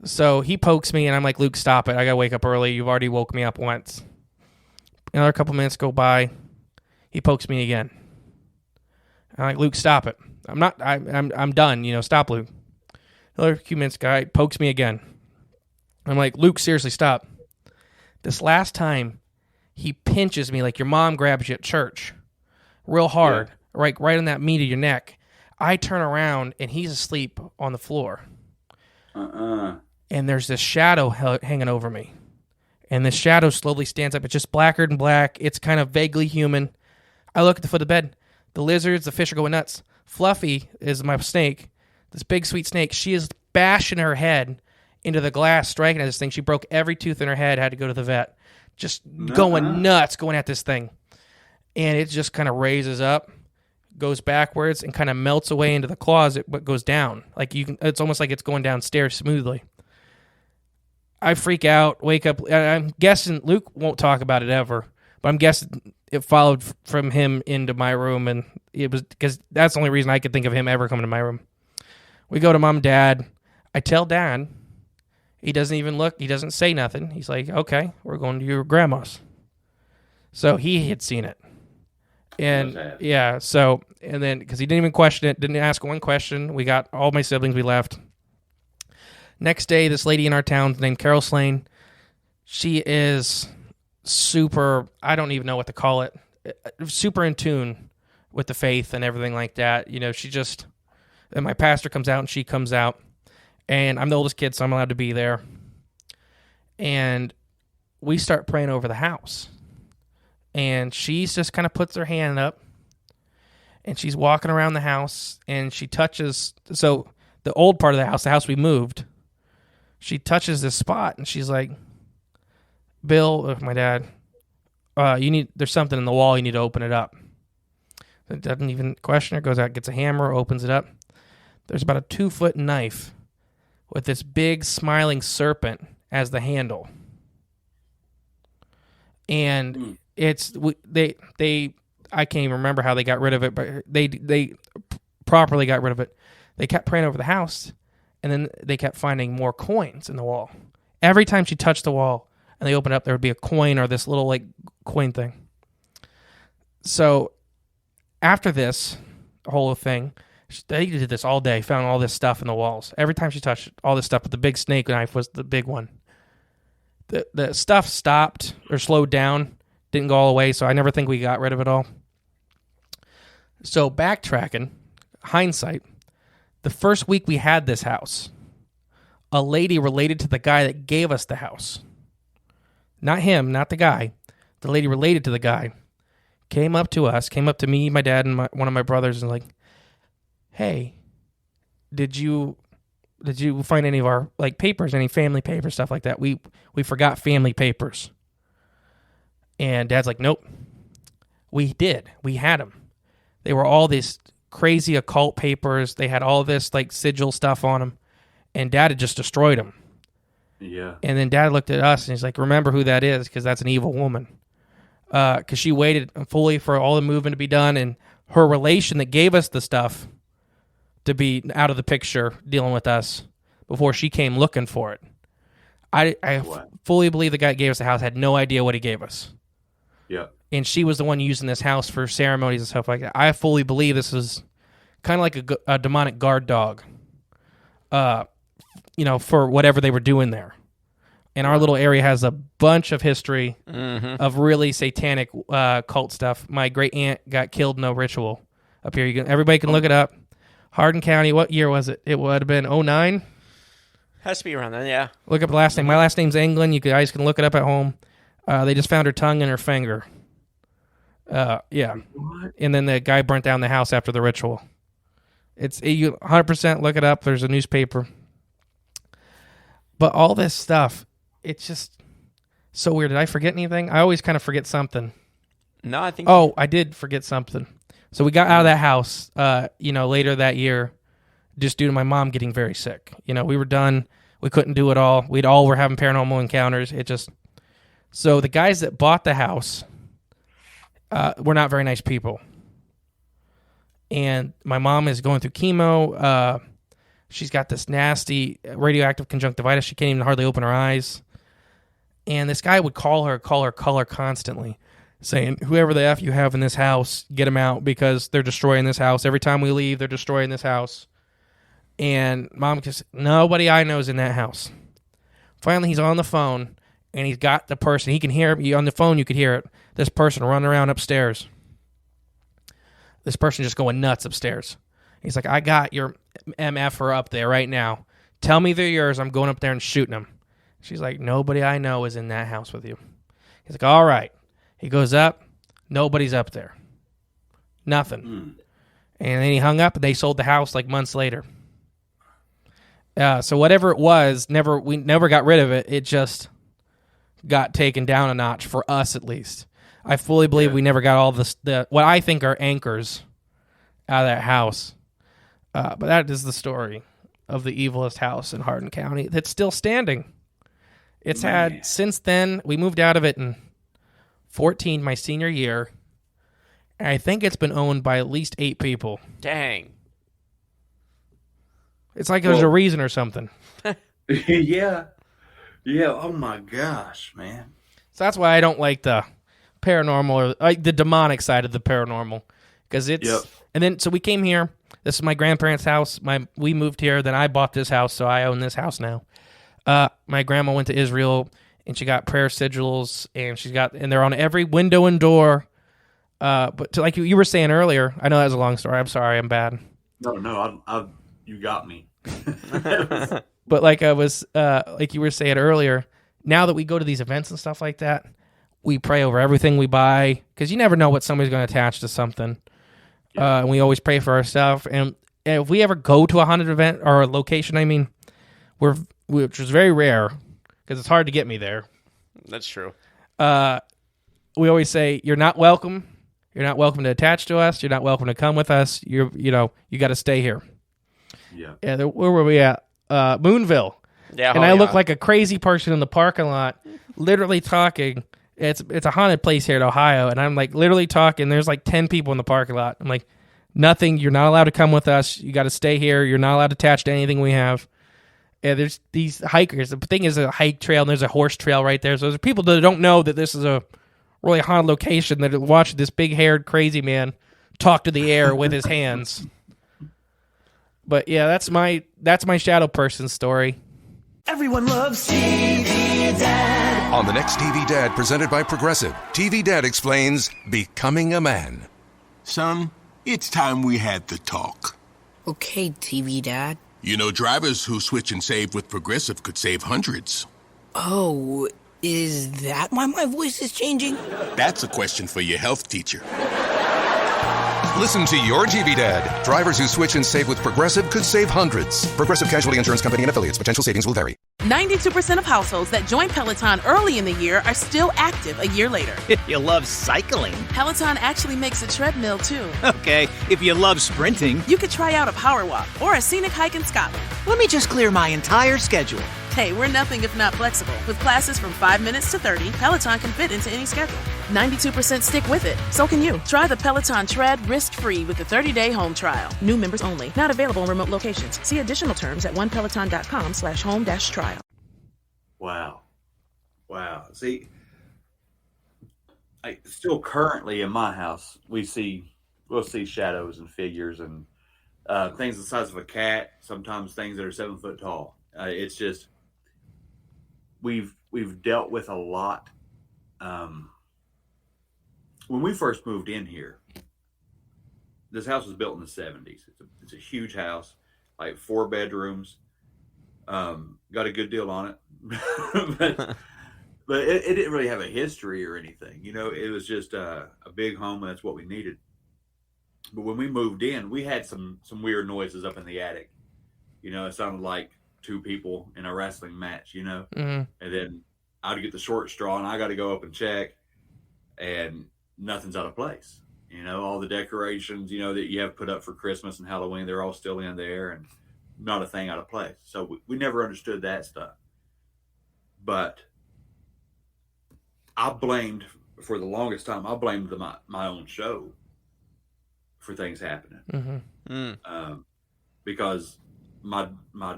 So he pokes me, and I'm like, "Luke, stop it. I got to wake up early. You've already woke me up once." Another couple minutes go by. He pokes me again. I'm like, "Luke, stop it. I'm done. Stop, Luke." Another few minutes guy pokes me again. I'm like, "Luke, seriously, stop." This last time, he pinches me like your mom grabs you at church. Real hard. Yeah. Right in that meat of your neck. I turn around, and he's asleep on the floor. And there's this shadow hanging over me. And this shadow slowly stands up. It's just blacker than black. It's kind of vaguely human. I look at the foot of the bed. The lizards, the fish are going nuts. Fluffy is my snake. This big, sweet snake. She is bashing her head into the glass, striking at this thing. She broke every tooth in her head, had to go to the vet. Just going nuts, going at this thing. And it just kind of raises up, goes backwards, and kind of melts away into the closet, but goes down. It's almost like it's going downstairs smoothly. I freak out, wake up. I'm guessing Luke won't talk about it ever, but I'm guessing it followed from him into my room, and it was because that's the only reason I could think of him ever coming to my room. We go to Mom, Dad. I tell Dad. He doesn't even look. He doesn't say nothing. He's like, okay, we're going to your grandma's. So he had seen it. And yeah, so, and then, because he didn't even question it, didn't ask one question. We got all my siblings, we left. Next day, this lady in our town named Carol Slane, she is super, I don't even know what to call it, super in tune with the faith and everything like that. You know, she just, and my pastor comes out and she comes out. And I'm the oldest kid, so I'm allowed to be there. And we start praying over the house. And she just kind of puts her hand up. And she's walking around the house. And she touches... So the old part of the house we moved, she touches this spot. And she's like, Bill, my dad, there's something in the wall. You need to open it up. It doesn't even question her. Goes out, gets a hammer, opens it up. There's about a 2-foot knife with this big smiling serpent as the handle. And it's I can't even remember how they got rid of it, but they properly got rid of it. They kept praying over the house, and then they kept finding more coins in the wall. Every time she touched the wall and they opened up, there would be a coin or this little like coin thing. So after this whole thing, they did this all day, found all this stuff in the walls. Every time she touched all this stuff, but the big snake knife was the big one. The stuff stopped or slowed down, didn't go all the way, so I never think we got rid of it all. So backtracking, hindsight, the first week we had this house, a lady related to the guy that gave us the house, not him, not the guy, the lady related to the guy, came up to me, my dad, and one of my brothers, and like, hey, did you find any of our like papers, any family papers, stuff like that? We forgot family papers. And Dad's like, nope, we did. We had them. They were all these crazy occult papers. They had all this like sigil stuff on them, and Dad had just destroyed them. Yeah. And then Dad looked at us and he's like, remember who that is, because that's an evil woman. Because she waited fully for all the moving to be done, and her relation that gave us the stuff to be out of the picture dealing with us before she came looking for it. I fully believe the guy that gave us the house had no idea what he gave us. Yeah. And she was the one using this house for ceremonies and stuff like that. I fully believe this is kind of like a demonic guard dog, for whatever they were doing there. And our little area has a bunch of history of really satanic cult stuff. My great aunt got killed in a ritual up here. Everybody can look it up. Hardin County, what year was it? It would have been 2009. Has to be around then, yeah. Look up the last name. My last name's England. You guys can look it up at home. They just found her tongue and her finger. Yeah. What? And then the guy burnt down the house after the ritual. You 100% look it up. There's a newspaper. But all this stuff, it's just so weird. Did I forget anything? I always kind of forget something. No, I think... Oh, I did forget something. So we got out of that house, later that year, just due to my mom getting very sick. We were done. We couldn't do it all. We were having paranormal encounters. So the guys that bought the house were not very nice people. And my mom is going through chemo. She's got this nasty radioactive conjunctivitis. She can't even hardly open her eyes. And this guy would call her constantly, saying, whoever the F you have in this house, get them out because they're destroying this house. Every time we leave, they're destroying this house. And Mom just, nobody I know is in that house. Finally, he's on the phone, and he's got the person. He can hear it. On the phone, you could hear it. This person running around upstairs. This person just going nuts upstairs. He's like, I got your MFer up there right now. Tell me they're yours. I'm going up there and shooting them. She's like, nobody I know is in that house with you. He's like, all right. He goes up. Nobody's up there. Nothing. And then he hung up, and they sold the house like months later. So whatever it was, we never got rid of it. It just got taken down a notch for us, at least. I fully believe we never got all what I think are anchors out of that house. But that is the story of the evilest house in Hardin County that's still standing. It's Man. had, since then, we moved out of it in 14, my senior year. And I think it's been owned by at least 8 people. Dang. It's like there's a reason or something. Yeah. Oh my gosh, man. So that's why I don't like the paranormal or like the demonic side of the paranormal, because it's. Yep. And then so we came here. This is my grandparents' house. We moved here. Then I bought this house, so I own this house now. My grandma went to Israel and she got prayer sigils, and they're on every window and door. But like you were saying earlier, I know that was a long story. I'm sorry, I'm bad. No, you got me. But like I was, like you were saying earlier, now that we go to these events and stuff like that, we pray over everything we buy, because you never know what somebody's going to attach to something. And we always pray for ourselves. And if we ever go to a haunted event or a location, I mean, which is very rare because it's hard to get me there. That's true. We always say, "You're not welcome. You're not welcome to attach to us. You're not welcome to come with us. You got to stay here." Yeah. Yeah. Where were we at? Moonville. Yeah. And I look like a crazy person in the parking lot, literally talking. It's a haunted place here in Ohio, and I'm like literally talking. There's like 10 people in the parking lot. I'm like, nothing. You're not allowed to come with us. You got to stay here. You're not allowed to attach to anything we have. Yeah, there's these hikers. The thing is a hike trail, and there's a horse trail right there. So there's people that don't know that this is a really haunted location that watch this big-haired crazy man talk to the air with his hands. But yeah, that's my shadow person story. Everyone loves TV Dad. On the next TV Dad, presented by Progressive, TV Dad explains becoming a man. Son, it's time we had the talk. Okay, TV Dad. You know, drivers who switch and save with Progressive could save hundreds. Oh, is that why my voice is changing? That's a question for your health teacher. Listen to your TV Dad. Drivers who switch and save with Progressive could save hundreds. Progressive Casualty Insurance Company and affiliates. Potential savings will vary. 92% of households that join Peloton early in the year are still active a year later. If you love cycling. Peloton actually makes a treadmill, too. Okay, if you love sprinting. You could try out a power walk or a scenic hike in Scotland. Let me just clear my entire schedule. Hey, we're nothing if not flexible. With classes from 5 minutes to 30, Peloton can fit into any schedule. 92% stick with it. So can you. Try the Peloton Tread risk-free with a 30-day home trial. New members only. Not available in remote locations. See additional terms at onepeloton.com/home-trial. Wow. See, still currently in my house, we'll see shadows and figures and things the size of a cat. Sometimes things that are 7 foot tall. It's just we've dealt with a lot. When we first moved in here, this house was built in the 70s. It's a huge house, like 4 bedrooms. Got a good deal on it, but it didn't really have a history or anything. You know, it was just a big home, and that's what we needed. But when we moved in, we had some weird noises up in the attic. You know, it sounded like 2 people in a wrestling match, you know? Mm-hmm. And then I'd get the short straw and I got to go up and check, and nothing's out of place. You know, all the decorations, you know, that you have put up for Christmas and Halloween, they're all still in there and not a thing out of place. So we never understood that stuff. But for the longest time, I blamed my own show for things happening. Mm-hmm. Because my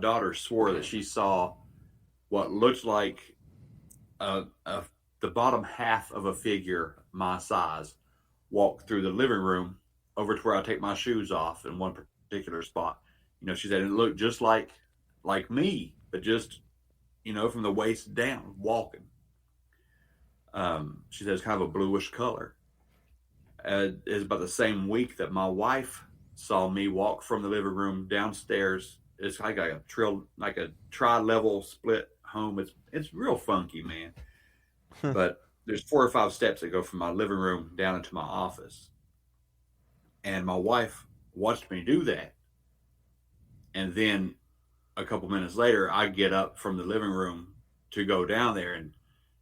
daughter swore that she saw what looked like the bottom half of a figure my size walk through the living room over to where I take my shoes off in one particular spot. You know, she said it looked just like me, but just, you know, from the waist down walking. She said it's kind of a bluish color. It's about the same week that my wife saw me walk from the living room downstairs. It's like a tri-level split home. It's real funky, man. But there's 4 or 5 steps that go from my living room down into my office. And my wife watched me do that. And then a couple minutes later, I get up from the living room to go down there, and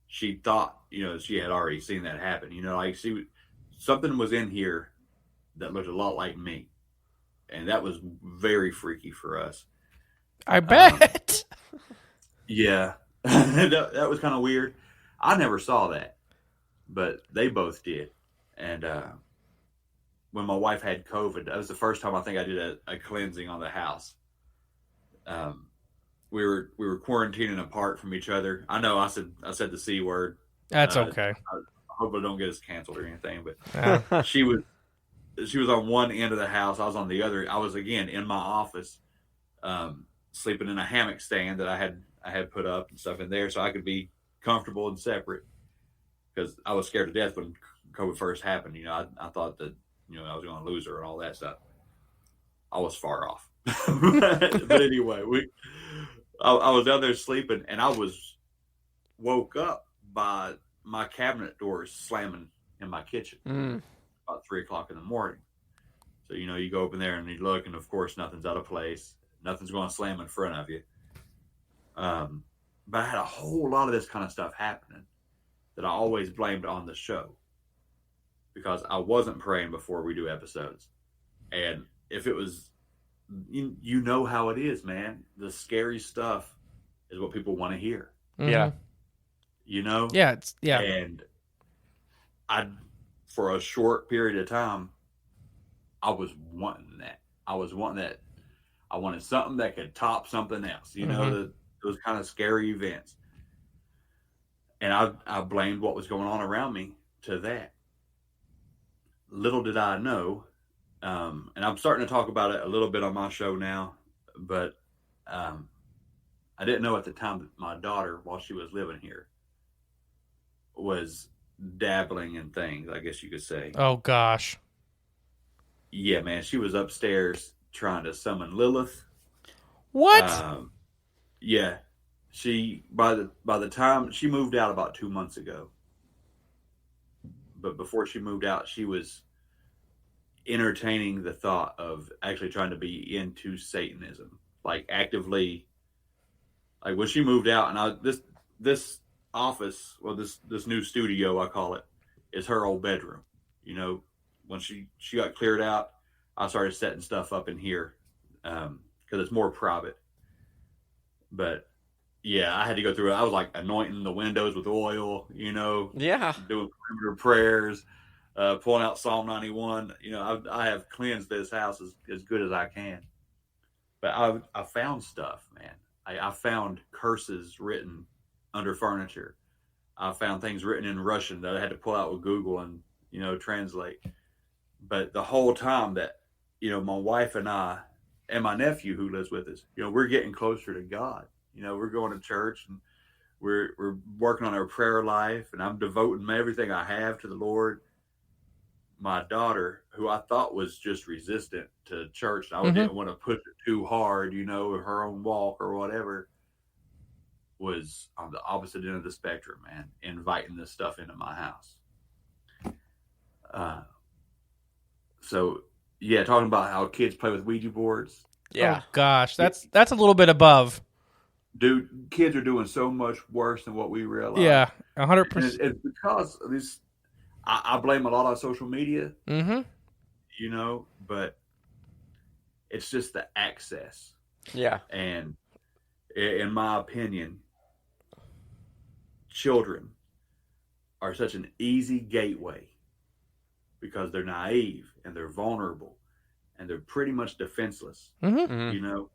she thought, you know, she had already seen that happen. You know, like something was in here that looked a lot like me. And that was very freaky for us. I bet. Yeah. that was kind of weird. I never saw that, but they both did. And when my wife had COVID, that was the first time I think I did a cleansing on the house. We were quarantining apart from each other. I know I said the C word. That's okay. I hope I don't get us canceled or anything. But she was on one end of the house. I was on the other. I was again in my office, sleeping in a hammock stand that I had put up and stuff in there, so I could be comfortable and separate. Because I was scared to death when COVID first happened. I thought that I was going to lose her and all that stuff. I was far off. but anyway, I was down there sleeping, and I was woke up by my cabinet doors slamming in my kitchen about 3:00 in the morning. So you go up in there and you look, and of course nothing's out of place. Nothing's going to slam in front of you. But I had a whole lot of this kind of stuff happening that I always blamed on the show because I wasn't praying before we do episodes. And if it was, you know how it is, man. The scary stuff is what people want to hear. Yeah. Yeah. And for a short period of time, I was wanting that. I wanted something that could top something else, those kind of scary events. And I blamed what was going on around me to that. Little did I know, and I'm starting to talk about it a little bit on my show now, but I didn't know at the time that my daughter, while she was living here, was dabbling in things, I guess you could say. Oh, gosh. Yeah, man. She was upstairs trying to summon Lilith. What? Yeah. She by the time she moved out about 2 months ago, but before she moved out, she was entertaining the thought of actually trying to be into Satanism, like actively. Like when she moved out, and this office, well, this new studio, I call it, is her old bedroom. When she got cleared out, I started setting stuff up in here because it's more private. But yeah, I had to go through it. I was like anointing the windows with oil, Yeah. doing perimeter prayers, pulling out Psalm 91. I have cleansed this house as good as I can. But I found stuff, man. I found curses written under furniture. I found things written in Russian that I had to pull out with Google and, translate. But the whole time that, my wife and I and my nephew who lives with us, we're getting closer to God. We're going to church and we're working on our prayer life, and I'm devoting everything I have to the Lord. My daughter, who I thought was just resistant to church, and I didn't want to push it too hard, her own walk or whatever, was on the opposite end of the spectrum, man, inviting this stuff into my house. So yeah, talking about how kids play with Ouija boards. Yeah. Oh, gosh, that's a little bit above. Dude, kids are doing so much worse than what we realize. Yeah, 100%. It's because of these. I blame a lot on social media. But it's just the access. Yeah. And in my opinion, children are such an easy gateway because they're naive and they're vulnerable and they're pretty much defenseless, to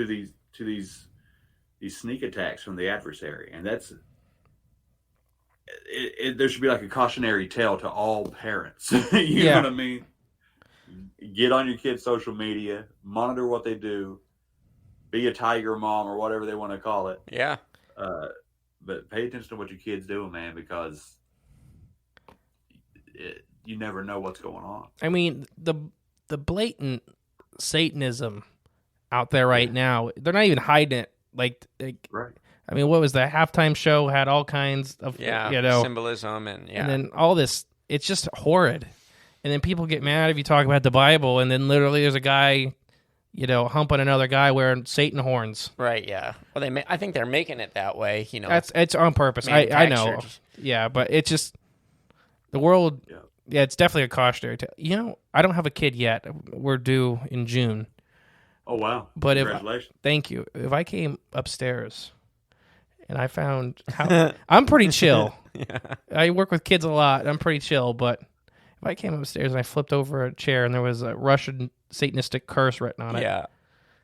these sneak attacks from the adversary. And that's there should be like a cautionary tale to all parents. You know what I mean? Get on your kids' social media, monitor what they do, be a tiger mom or whatever they want to call it. Yeah. But pay attention to what your kids do, man, because you never know what's going on. I mean, the blatant Satanism out there right now, they're not even hiding it. Like right. I mean, what was the halftime show had all kinds of symbolism and then all this. It's just horrid. And then people get mad if you talk about the Bible, and then literally there's a guy, humping another guy wearing Satan horns. Right. Yeah. Well, I think they're making it that way. It's on purpose. I know. Yeah, but it's just the world. Yeah, it's definitely a cautionary tale. I don't have a kid yet. We're due in June. Oh wow! But congratulations! Thank you. If I came upstairs and I found how I'm pretty chill. Yeah. I work with kids a lot. I'm pretty chill, but if I came upstairs and I flipped over a chair and there was a Russian Satanistic curse written on it, Yeah.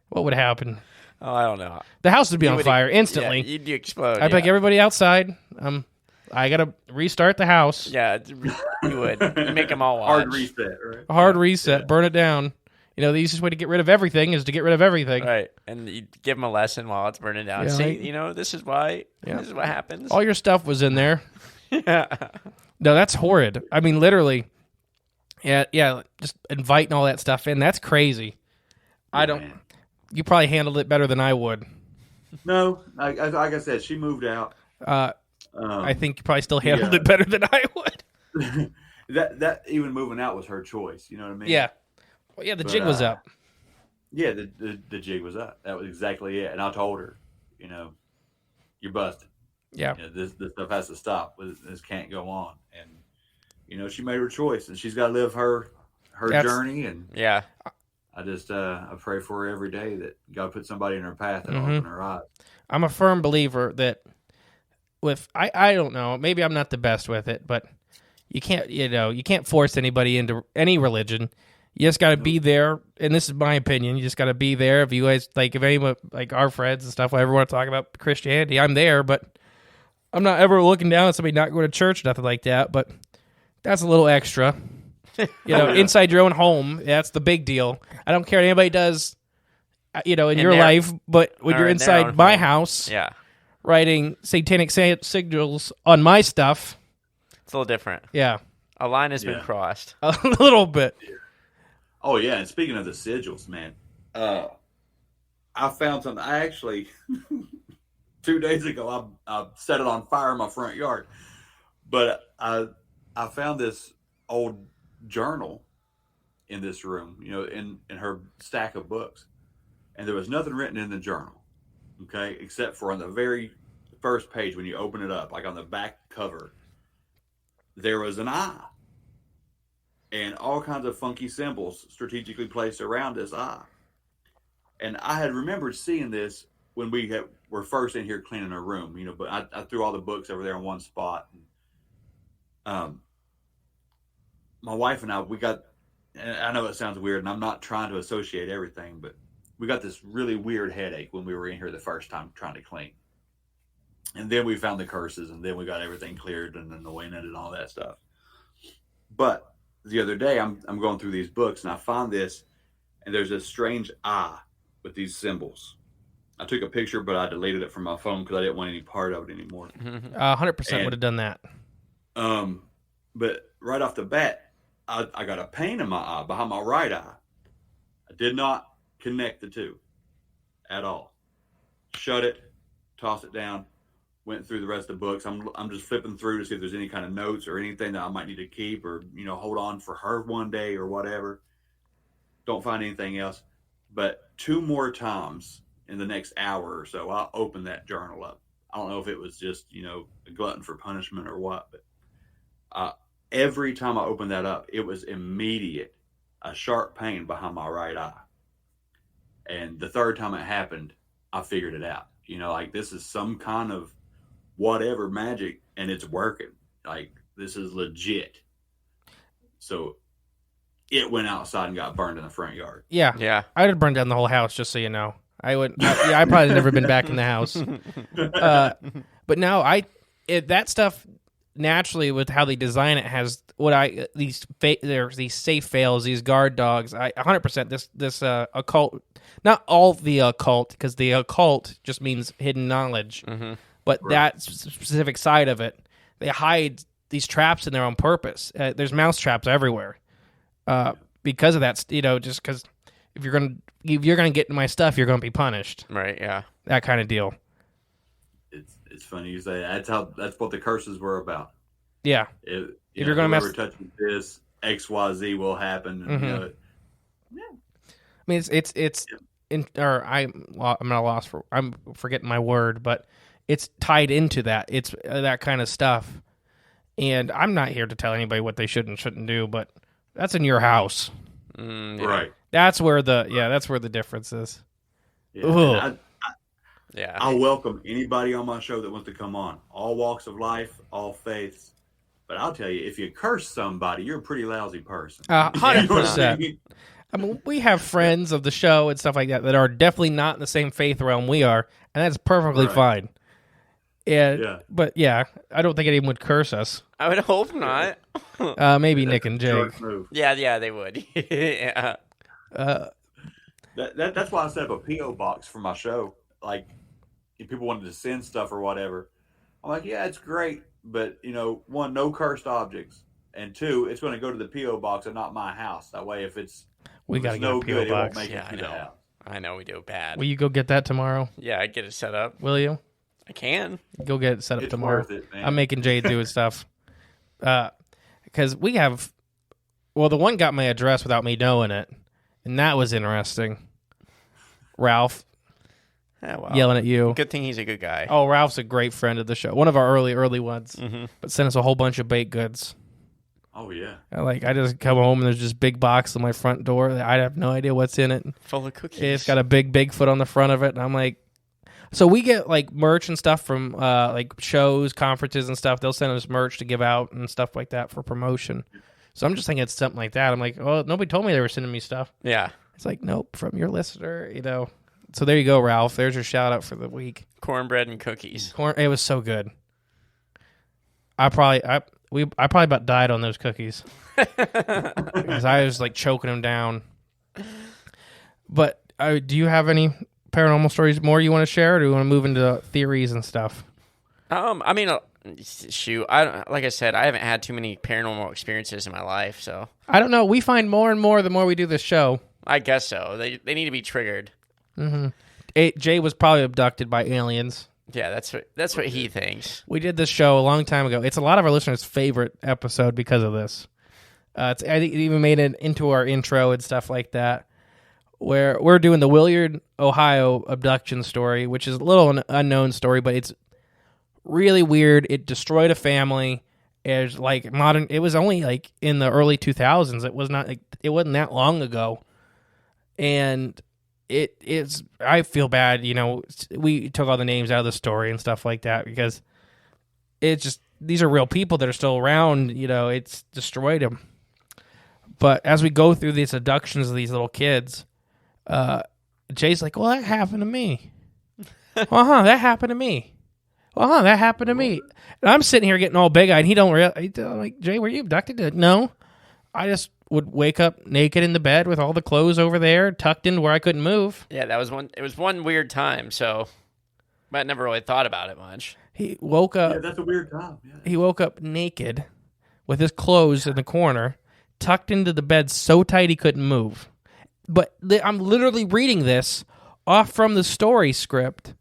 what would happen? Oh, I don't know. The house would be You on would- fire instantly. Yeah, you'd explode. I'd be like, everybody outside. I gotta restart the house. Yeah, you would. You make them all watch. Hard reset, right? A hard reset, burn it down. You know, the easiest way to get rid of everything is to get rid of everything. Right, and you give them a lesson while it's burning down. Yeah, See, like- you know, this is why. Yeah. This is what happens. All your stuff was in there. Yeah. No, that's horrid. I mean, literally. Yeah, just inviting all that stuff in. That's crazy. I don't. Man. You probably handled it better than I would. No, like I said, she moved out. I think you probably still handled yeah. it better than I would. that even moving out was her choice. You know what I mean? Yeah. Well, yeah, the But, jig was up. Yeah, the jig was up. That was exactly it. And I told her, you know, you're busted. Yeah. You know, this stuff has to stop. This can't go on. And you know, she made her choice, and she's got to live her journey. And yeah, I just I pray for her every day that God put somebody in her path that Mm-hmm. open her eyes. I'm a firm believer that with I don't know, maybe I'm not the best with it, but you can't force anybody into any religion. You just got to be there, and this is my opinion. You just got to be there. If you guys if anyone like our friends and stuff, ever want to talk about Christianity, I'm there, but I'm not ever looking down at somebody not going to church, nothing like that. But that's a little extra, inside your own home. That's the big deal. I don't care what anybody does, in your life, but when you're in their inside own my home. house, Yeah, writing satanic signals on my stuff, it's a little different. yeah, A line has been crossed. a little bit. Oh yeah, and speaking of the sigils, man, I found something. I actually 2 days ago I set it on fire in my front yard, but I found this old journal in this room, in her stack of books, and there was nothing written in the journal, okay, except for on the very first page when you open it up, like on the back cover, there was an eye. And all kinds of funky symbols strategically placed around this eye. And I had remembered seeing this when we were first in here cleaning our room, but I threw all the books over there in one spot. And, my wife and I, and I know it sounds weird, and I'm not trying to associate everything, but we got this really weird headache when we were in here the first time trying to clean. And then we found the curses, and then we got everything cleared and then the wind and all that stuff. But the other day, I'm going through these books, and I found this, and there's this strange eye with these symbols. I took a picture, but I deleted it from my phone because I didn't want any part of it anymore. 100% would have done that. But right off the bat, I got a pain in my eye, behind my right eye. I did not connect the two at all. Shut it, toss it down, went through the rest of the books. I'm just flipping through to see if there's any kind of notes or anything that I might need to keep or, hold on for her one day or whatever. Don't find anything else. But 2 more times in the next hour or so, I opened that journal up. I don't know if it was just, a glutton for punishment or what, but every time I opened that up, it was immediate, a sharp pain behind my right eye. And the third time it happened, I figured it out. This is some kind of whatever magic, and it's working. This is legit. So it went outside and got burned in the front yard. Yeah. I would have burned down the whole house, just so you know. I probably never been back in the house. But no, that stuff naturally with how they design it has there's these safe fails, these guard dogs. 100% this occult, not all the occult, because the occult just means hidden knowledge. Mm-hmm. But that specific side of it, they hide these traps in there on purpose. There's mouse traps everywhere because of that. Just because if you're gonna get in my stuff, you're gonna be punished. Right? Yeah. That kind of deal. It's funny you say that. That's what the curses were about. Yeah. If you're gonna mess, touches this, XYZ will happen. Mm-hmm. I mean, I'm not lost for. I'm forgetting my word, but it's tied into that. It's that kind of stuff. And I'm not here to tell anybody what they should and shouldn't do, but that's in your house. Right. That's where the difference is. Yeah. Yeah. I'll welcome anybody on my show that wants to come on. All walks of life, all faiths. But I'll tell you, if you curse somebody, you're a pretty lousy person. 100%. I mean, we have friends of the show and stuff like that are definitely not in the same faith realm we are, and that's perfectly fine. Yeah. But yeah, I don't think anyone would curse us. I would hope not. Maybe Nick and Jake. Yeah, they would. Yeah. That's why I set up a P.O. box for my show. Like, if people wanted to send stuff or whatever, I'm like, yeah, it's great, but one, no cursed objects, and two, it's going to go to the P.O. box and not my house. That way, if it's no good, it won't make it to the house. I know we do bad. Will you go get that tomorrow? Yeah, I get it set up. Will you? I can. Go get it set up tomorrow. Worth it, man. I'm making Jay do his stuff. Because we have... Well, the one got my address without me knowing it, and that was interesting. Ralph yelling at you. Good thing he's a good guy. Oh, Ralph's a great friend of the show. One of our early ones. Mm-hmm. But sent us a whole bunch of baked goods. Oh, yeah. I just come home and there's just big box on my front door. I have no idea what's in it. Full of cookies. It's got a big Bigfoot on the front of it. And I'm like... So we get like merch and stuff from like shows, conferences and stuff. They'll send us merch to give out and stuff like that for promotion. So I'm just thinking it's something like that. I'm like, oh, nobody told me they were sending me stuff. Yeah. It's like, nope, from your listener, So there you go, Ralph. There's your shout out for the week. Cornbread and cookies. It was so good. I probably about died on those cookies because I was like choking them down. But do you have any paranormal stories more you want to share, or do you want to move into theories and stuff? I mean, shoot, like I said, I haven't had too many paranormal experiences in my life, so I don't know. We find more and more the more we do this show. I guess so. They need to be triggered. Mm-hmm. Jay was probably abducted by aliens. Yeah, that's what he thinks. We did this show a long time ago. It's a lot of our listeners' favorite episode because of this. I think it even made it into our intro and stuff like that. Where we're doing the Willard, Ohio abduction story, which is a little unknown story, but it's really weird. It destroyed a family. It's like modern. It was only like in the early 2000s. It wasn't that long ago, and it's. I feel bad. We took all the names out of the story and stuff like that because it's just these are real people that are still around. It's destroyed them. But as we go through these abductions of these little kids. Jay's like, well, that happened to me. That happened to me. That happened to me. And I'm sitting here getting all big-eyed. He don't realize. I'm like, Jay, were you abducted? No. I just would wake up naked in the bed with all the clothes over there, tucked in where I couldn't move. Yeah, it was one weird time, so I never really thought about it much. He woke up. Yeah, that's a weird time. Yeah. He woke up naked with his clothes in the corner, tucked into the bed so tight he couldn't move. But I'm literally reading this off from the story script,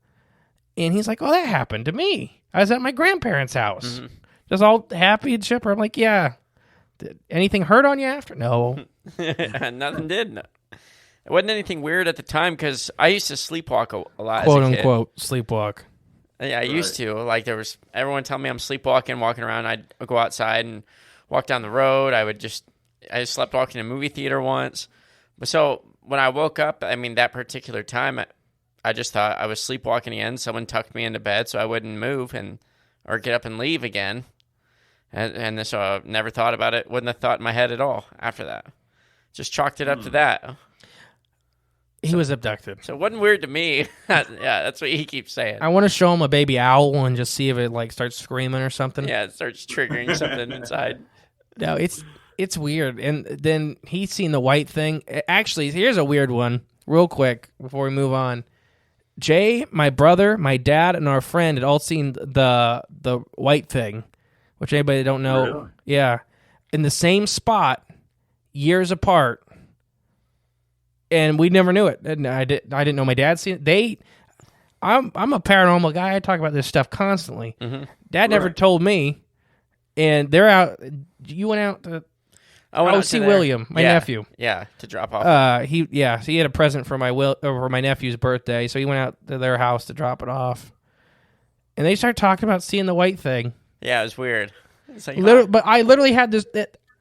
and he's like, oh, that happened to me. I was at my grandparents' house. Mm-hmm. Just all happy and chipper. I'm like, yeah. Did anything hurt on you after? No. Nothing did. No. It wasn't anything weird at the time because I used to sleepwalk a lot Quote as a kid. unquote, sleepwalk. Yeah, I used to. Like, there was everyone telling me I'm sleepwalking, walking around. I'd go outside and walk down the road. I slept walking in a movie theater once. So when I woke up, I mean, that particular time, I just thought I was sleepwalking again. Someone tucked me into bed so I wouldn't move or get up and leave again. And so I never thought about it. Wouldn't have thought in my head at all after that. Just chalked it up to that. He was abducted. So it wasn't weird to me. Yeah, that's what he keeps saying. I want to show him a baby owl and just see if it like starts screaming or something. Yeah, it starts triggering something inside. No, it's weird. And then he's seen the white thing. Actually, here's a weird one, real quick, before we move on. Jay, my brother, my dad, and our friend had all seen the white thing, which anybody that don't know. Really? Yeah. In the same spot, years apart. And we never knew it. And I didn't know my dad seen it. I'm a paranormal guy. I talk about this stuff constantly. Mm-hmm. Dad never told me. And they're out. You went out to see William, my nephew. Yeah, to drop off. He had a present for my nephew's birthday, so he went out to their house to drop it off. And they started talking about seeing the white thing. Yeah, it was weird. It's like, but I literally had this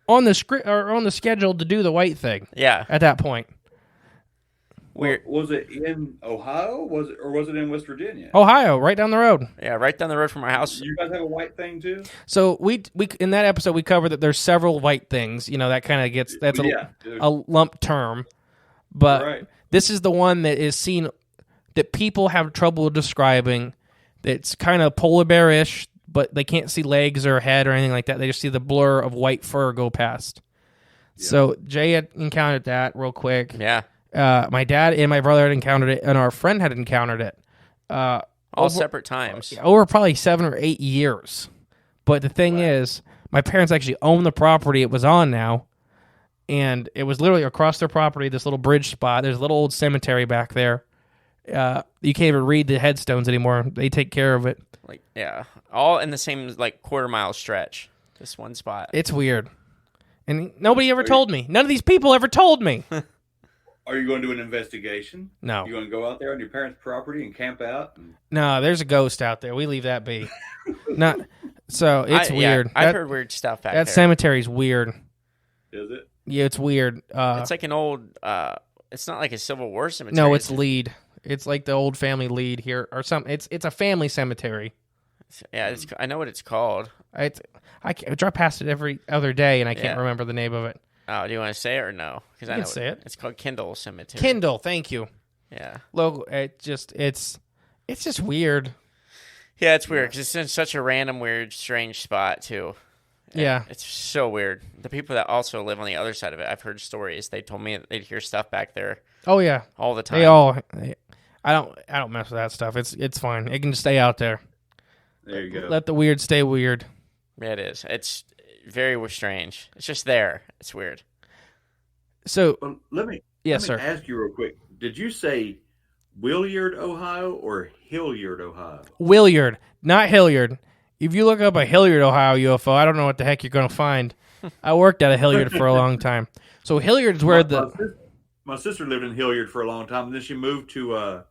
on the script or on the schedule to do the white thing. Yeah. At that point. Weird. Was it in Ohio? Was it in West Virginia? Ohio, right down the road. Yeah, right down the road from our house. You guys have a white thing too? So we in that episode we covered that there's several white things. You know, that kind of gets that's a lump term, but Right. this is the one that is seen that people have trouble describing. It's kind of polar bear-ish, but they can't see legs or head or anything like that. They just see the blur of white fur go past. Yeah. So Jay had encountered that real quick. Yeah. My dad and my brother had encountered it, and our friend had encountered it. All separate times. Over probably 7 or 8 years. But the thing is, my parents actually own the property it was on now, and it was literally across their property, this little bridge spot. There's a little old cemetery back there. You can't even read the headstones anymore. They take care of it. Like, yeah, all in the same quarter-mile stretch. This one spot. It's weird, and nobody ever told me. None of these people ever told me. Are you going to do an investigation? No. You going to go out there on your parents' property and camp out? No, there's a ghost out there. We leave that be. Not so. It's weird. I've heard weird stuff back there. That cemetery's weird. Is it? Yeah, it's weird. It's like an old. It's not like a Civil War cemetery. No, it's Lead. It's like the old family Lead here or something. It's a family cemetery. Yeah, I know what it's called. I drive past it every other day, and I can't remember the name of it. Oh, do you want to say it or no? Because I can say it. It's called Kendall Cemetery. Kendall, thank you. Yeah. Logo. It's just weird. Yeah, it's weird because it's in such a random, weird, strange spot too. Yeah, it's so weird. The people that also live on the other side of it, I've heard stories. They told me that they'd hear stuff back there. Oh yeah, all the time. I don't mess with that stuff. It's fine. It can just stay out there. There you go. Let the weird stay weird. Yeah, it is. It's very strange. It's just there. It's weird. So let me sir. ask you real quick. Did you say Williard, Ohio, or Hilliard, Ohio? Williard, not Hilliard. If you look up a Hilliard, Ohio UFO, I don't know what the heck you're going to find. I worked at a Hilliard for a long time. So Hilliard's where my sister lived in Hilliard for a long time, and then she moved to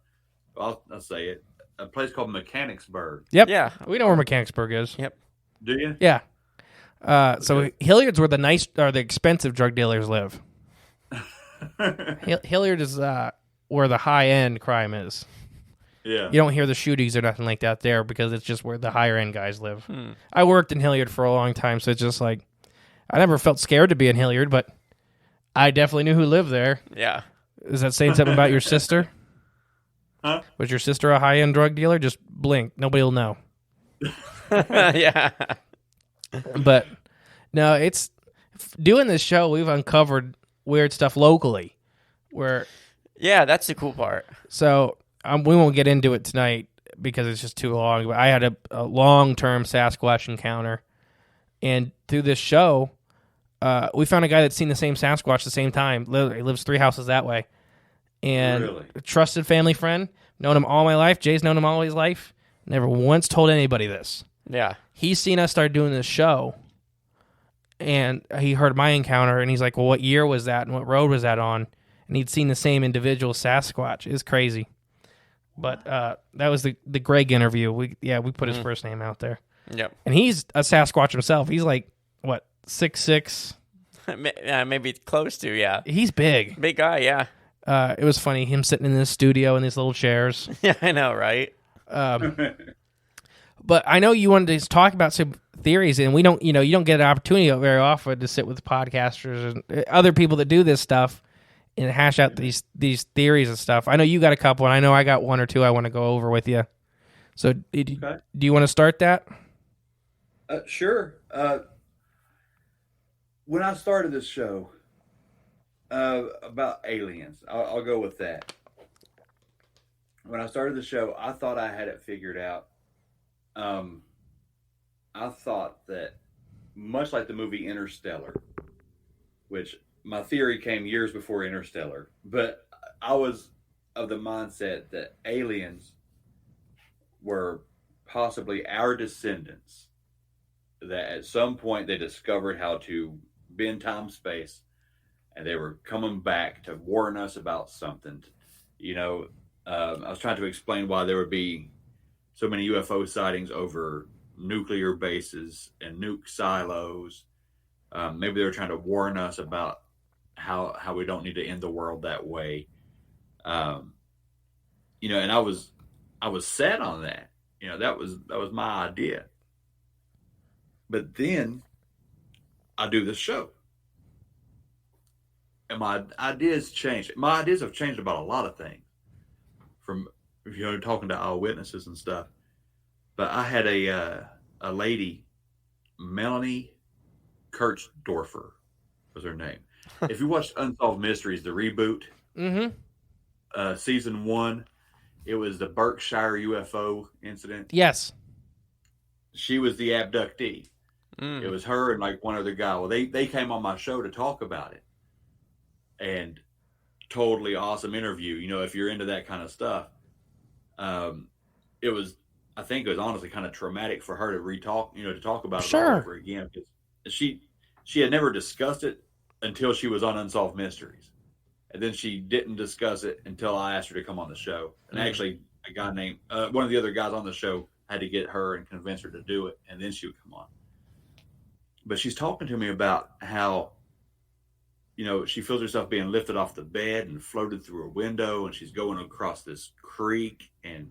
I'll say it, a place called Mechanicsburg. Yep. Yeah. We know where Mechanicsburg is. Yep. Do you? Yeah. So Hilliard's where the expensive drug dealers live. Hilliard is where the high end crime is. Yeah. You don't hear the shootings or nothing like that there because it's just where the higher end guys live. I worked in Hilliard for a long time, so it's just like I never felt scared to be in Hilliard, but I definitely knew who lived there. Yeah. Is that saying something about your sister? Huh? Was your sister a high end drug dealer? Just blink. Nobody will know. Yeah. But no, it's doing this show. We've uncovered weird stuff locally. Yeah, that's the cool part. So we won't get into it tonight because it's just too long. But I had a long-term Sasquatch encounter, and through this show, we found a guy that's seen the same Sasquatch at the same time. Literally, he lives 3 houses that way, and a trusted family friend. Known him all my life. Jay's known him all his life. Never once told anybody this. Yeah. He's seen us start doing this show, and he heard my encounter, and he's like, well, what year was that, and what road was that on? And he'd seen the same individual Sasquatch. It's crazy. But that was the Greg interview. We put his first name out there. Yep. And he's a Sasquatch himself. He's like, what, 6'6"? Maybe close to, yeah. He's big. Big guy, yeah. It was funny, him sitting in this studio in these little chairs. Yeah, I know, right? But I know you wanted to talk about some theories, and we don't, you don't get an opportunity very often to sit with podcasters and other people that do this stuff and hash out these theories and stuff. I know you got a couple, and I know I got one or two I want to go over with you. So do you want to start that? Sure. When I started this show about aliens, I'll go with that. When I started the show, I thought I had it figured out. I thought that much like the movie Interstellar, which my theory came years before Interstellar, but I was of the mindset that aliens were possibly our descendants, that at some point they discovered how to bend time space and they were coming back to warn us about something. I was trying to explain why there would be so many UFO sightings over nuclear bases and nuke silos. Maybe they were trying to warn us about how we don't need to end the world that way. You know, and I was set on that. You know, that was my idea. But then I do this show, and my ideas changed. My ideas have changed about a lot of things, from talking to eyewitnesses and stuff. But I had a lady, Melanie Kirchdorfer was her name. If you watched Unsolved Mysteries, the reboot, season 1, it was the Berkshire UFO incident. Yes. She was the abductee. It was her and like one other guy. Well, they came on my show to talk about it, and totally awesome interview. You know, if you're into that kind of stuff, it was. I think it was honestly kind of traumatic for her to to talk about it all over again, because she had never discussed it until she was on Unsolved Mysteries, and then she didn't discuss it until I asked her to come on the show. And actually, a guy named one of the other guys on the show had to get her and convince her to do it, and then she would come on. But she's talking to me about how, you know, she feels herself being lifted off the bed and floated through a window, and she's going across this creek, and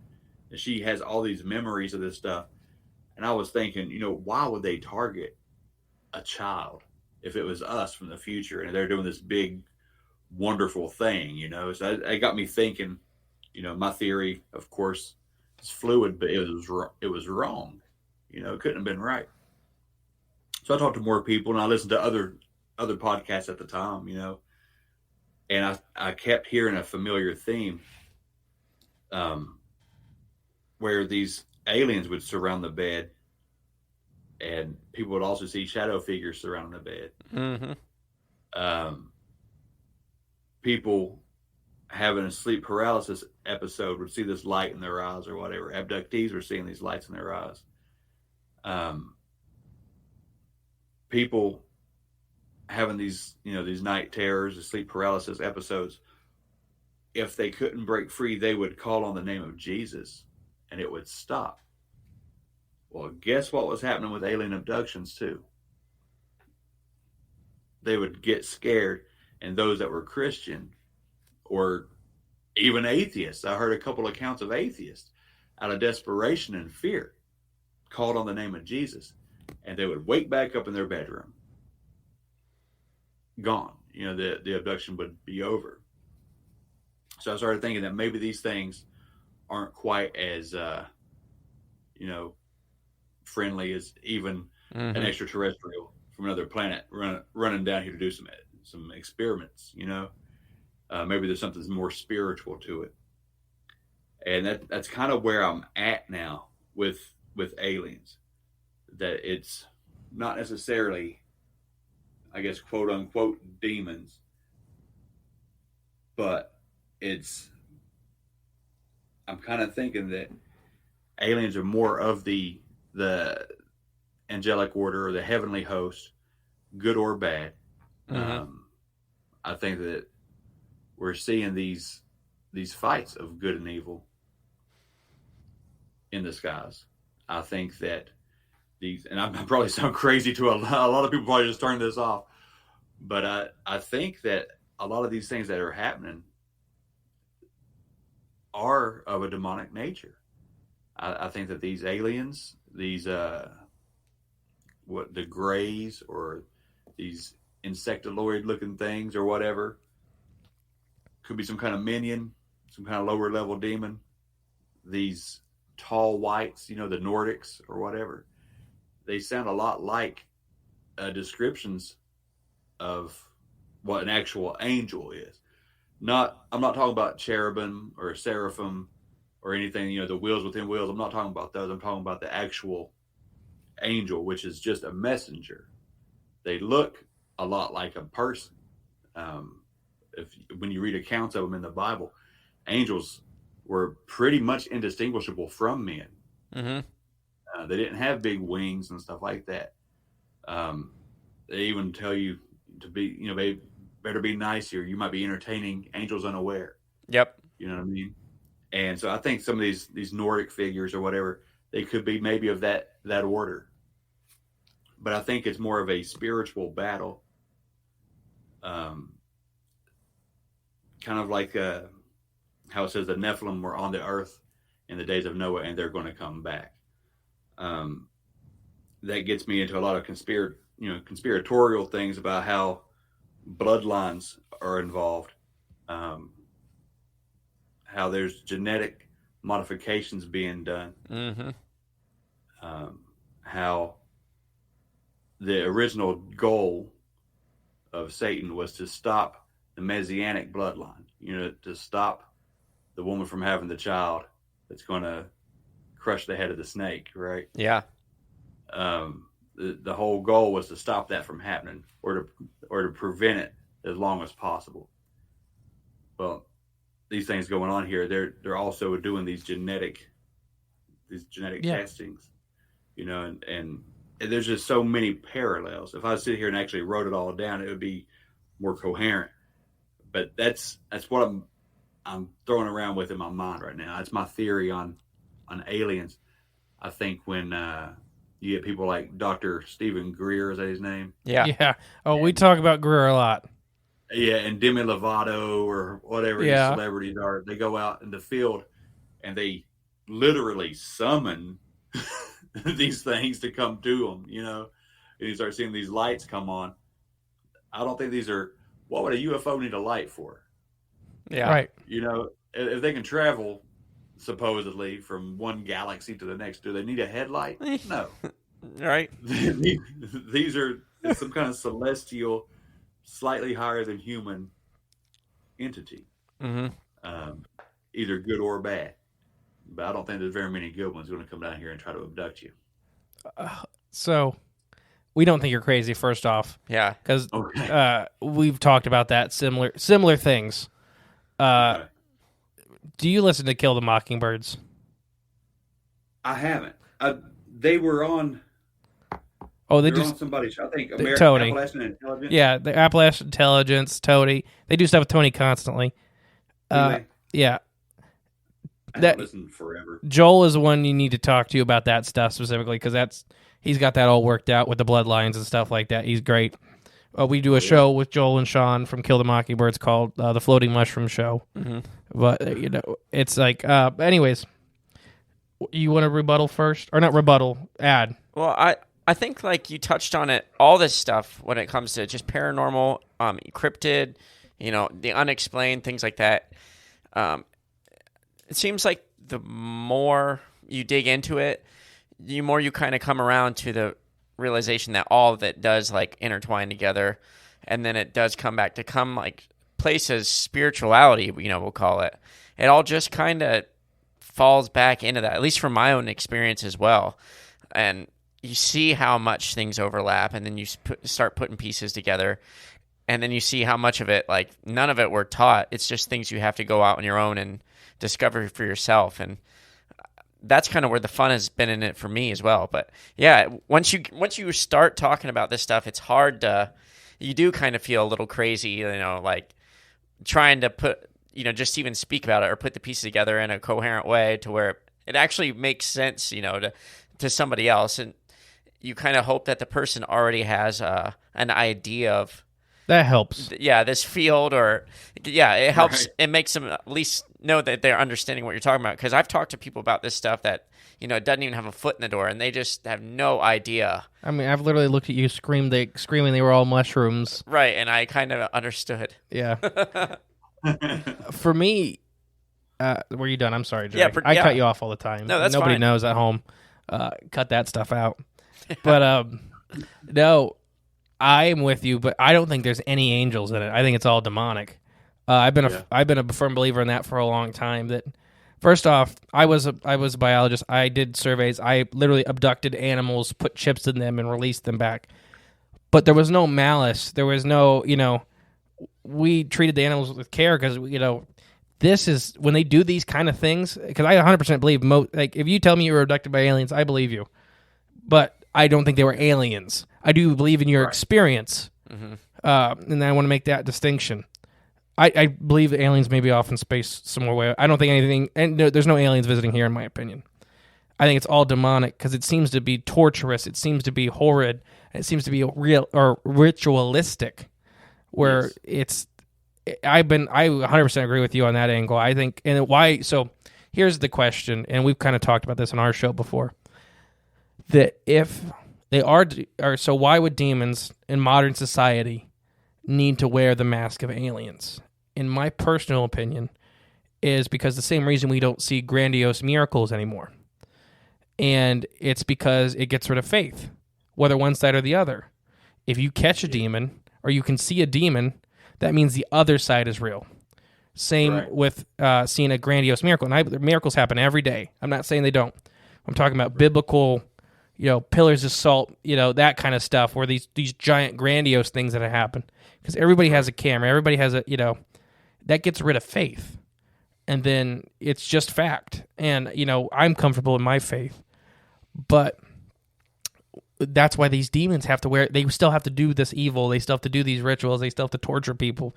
she has all these memories of this stuff. And I was thinking, you know, why would they target a child if it was us from the future and they're doing this big, wonderful thing, you know? So it got me thinking, you know, my theory, of course, is fluid, but it was wrong. You know, it couldn't have been right. So I talked to more people, and I listened to other podcasts at the time, you know, and I kept hearing a familiar theme, where these aliens would surround the bed, and people would also see shadow figures surrounding the bed. People having a sleep paralysis episode would see this light in their eyes or whatever. Abductees were seeing these lights in their eyes. People having these, you know, these night terrors, the sleep paralysis episodes, if they couldn't break free, they would call on the name of Jesus and it would stop. Well, guess what was happening with alien abductions too? They would get scared, and those that were Christian or even atheists, I heard a couple accounts of atheists, out of desperation and fear, called on the name of Jesus, and they would wake back up in their bedroom. Gone. You know, the abduction would be over. So I started thinking that maybe these things aren't quite as, you know, friendly as even an extraterrestrial from another planet running down here to do some experiments, you know. Maybe there's something more spiritual to it. And that's kind of where I'm at now with aliens. That it's not necessarily, I guess, quote unquote demons, but I'm kind of thinking that aliens are more of the angelic order or the heavenly host, good or bad. I think that we're seeing these fights of good and evil in the skies. I think that and I probably sound crazy to a lot of people, probably just turn this off, but I think that a lot of these things that are happening are of a demonic nature. I think that these aliens, these the grays, or these insectoid looking things or whatever, could be some kind of minion, some kind of lower level demon. These tall whites, you know, the Nordics or whatever, they sound a lot like descriptions of what an actual angel is. I'm not talking about cherubim or seraphim or anything, you know, the wheels within wheels. I'm not talking about those. I'm talking about the actual angel, which is just a messenger. They look a lot like a person. When you read accounts of them in the Bible, angels were pretty much indistinguishable from men. They didn't have big wings and stuff like that. They even tell you to be, you know, they better be nice here. You might be entertaining angels unaware. Yep. You know what I mean? And so I think some of these Nordic figures or whatever, they could be maybe of that order. But I think it's more of a spiritual battle. Kind of like how it says the Nephilim were on the earth in the days of Noah, and they're going to come back. That gets me into a lot of conspiratorial things about how bloodlines are involved, how there's genetic modifications being done, how the original goal of Satan was to stop the Messianic bloodline, to stop the woman from having the child that's going to crush the head of the snake, right? Yeah. The whole goal was to stop that from happening, or to prevent it as long as possible. Well, these things going on here, they're also doing these genetic testings, and there's just so many parallels. If I sit here and actually wrote it all down, it would be more coherent. But that's what I'm throwing around with in my mind right now. That's my theory on aliens. I think when you get people like Dr. Stephen Greer, is that his name? Yeah. Yeah. Oh, we talk about Greer a lot. Yeah, and Demi Lovato or whatever these celebrities are, they go out in the field and they literally summon these things to come to them, and you start seeing these lights come on. I don't think these are, what would a UFO need a light for? Yeah. Right. If they can travel supposedly from one galaxy to the next, do they need a headlight? No. Right. These are some kind of celestial, slightly higher than human entity, either good or bad. But I don't think there's very many good ones going to come down here and try to abduct you. So we don't think you're crazy, first off. Yeah. Because we've talked about that, similar things. Okay. Do you listen to Kill the Mockingbirds? I haven't. They were on. Oh, they They're do on somebody's. I think Tony. Appalachian Intelligence. Yeah, the Appalachian Intelligence, Tony. They do stuff with Tony constantly. Yeah. I haven't listened forever. Joel is the one you need to talk to about that stuff specifically, because he's got that all worked out with the bloodlines and stuff like that. He's great. We do a show with Joel and Sean from Kill the Mockingbirds called The Floating Mushroom Show. But, it's like, anyways, you want to rebuttal first? Or not rebuttal, add. Well, I think like you touched on it, all this stuff when it comes to just paranormal, cryptid, the unexplained, things like that. It seems like the more you dig into it, the more you kind of come around to the realization that all of it does like intertwine together, and then it does come back to like places spirituality, we'll call it. It all just kind of falls back into that, at least from my own experience as well. And you see how much things overlap, and then you start putting pieces together, and then you see how much of it, like none of it we're taught. It's just things you have to go out on your own and discover for yourself. And that's kind of where the fun has been in it for me as well. But yeah, once you start talking about this stuff, it's hard to, you do kind of feel a little crazy, like trying to put, just even speak about it or put the pieces together in a coherent way to where it actually makes sense, to somebody else. And you kind of hope that the person already has an idea of, that helps. Yeah, this field, or it helps. Right. It makes them at least know that they're understanding what you're talking about. Because I've talked to people about this stuff that it doesn't even have a foot in the door, and they just have no idea. I mean, I've literally looked at you screaming they were all mushrooms. Right, and I kind of understood. Yeah. For me, were you done? I'm sorry, Jay. Yeah, I cut you off all the time. No, that's Nobody fine. knows at home. Cut that stuff out. But no. I am with you, but I don't think there's any angels in it. I think it's all demonic. I've been a firm believer in that for a long time. That first off, I was a biologist. I did surveys. I literally abducted animals, put chips in them, and released them back. But there was no malice. There was no, we treated the animals with care because this is when they do these kind of things. Because I 100% believe if you tell me you were abducted by aliens, I believe you. But I don't think they were aliens. I do believe in your experience, and I want to make that distinction. I believe the aliens may be off in space somewhere. Way I don't think anything, and there's no aliens visiting here, in my opinion. I think it's all demonic because it seems to be torturous. It seems to be horrid. And it seems to be real or ritualistic, where it's I 100% agree with you on that angle. I think, and why? So here's the question, and we've kind of talked about this on our show before. That if they are, so why would demons in modern society need to wear the mask of aliens? In my personal opinion, is because the same reason we don't see grandiose miracles anymore, and it's because it gets rid of faith, whether one side or the other. If you catch a demon or you can see a demon, that means the other side is real. Same with seeing a grandiose miracle. And miracles happen every day. I'm not saying they don't. I'm talking about biblical, pillars of salt, that kind of stuff, where these giant grandiose things that have happened. Because everybody has a camera. Everybody has that gets rid of faith. And then it's just fact. And, I'm comfortable in my faith. But that's why these demons have to they still have to do this evil. They still have to do these rituals. They still have to torture people.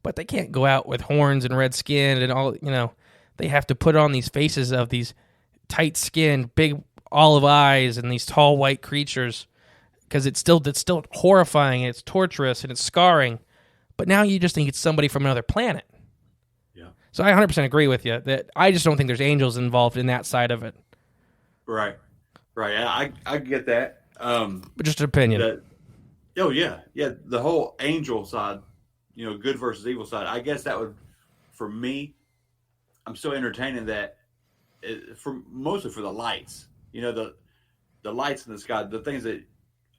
But they can't go out with horns and red skin and all, they have to put on these faces of these tight skinned, big olive eyes and these tall white creatures, because it's still horrifying, and it's torturous, and it's scarring. But now you just think it's somebody from another planet. Yeah. So I 100% agree with you that I just don't think there's angels involved in that side of it. Right. I get that. But just an opinion. The whole angel side, good versus evil side. I guess that would, for me, I'm still entertaining that, mostly for the lights. The lights in the sky, the things that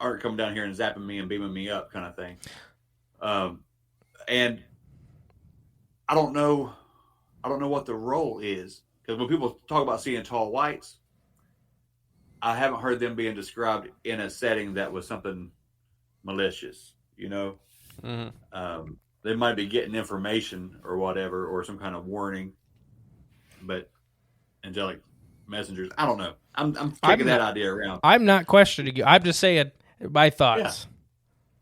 aren't coming down here and zapping me and beaming me up, kind of thing. And I don't know what the role is, because when people talk about seeing tall whites, I haven't heard them being described in a setting that was something malicious, Mm-hmm. They might be getting information or whatever, or some kind of warning, but angelic messengers, I don't know. I'm kicking that idea around. I'm not questioning you. I'm just saying my thoughts. Yeah.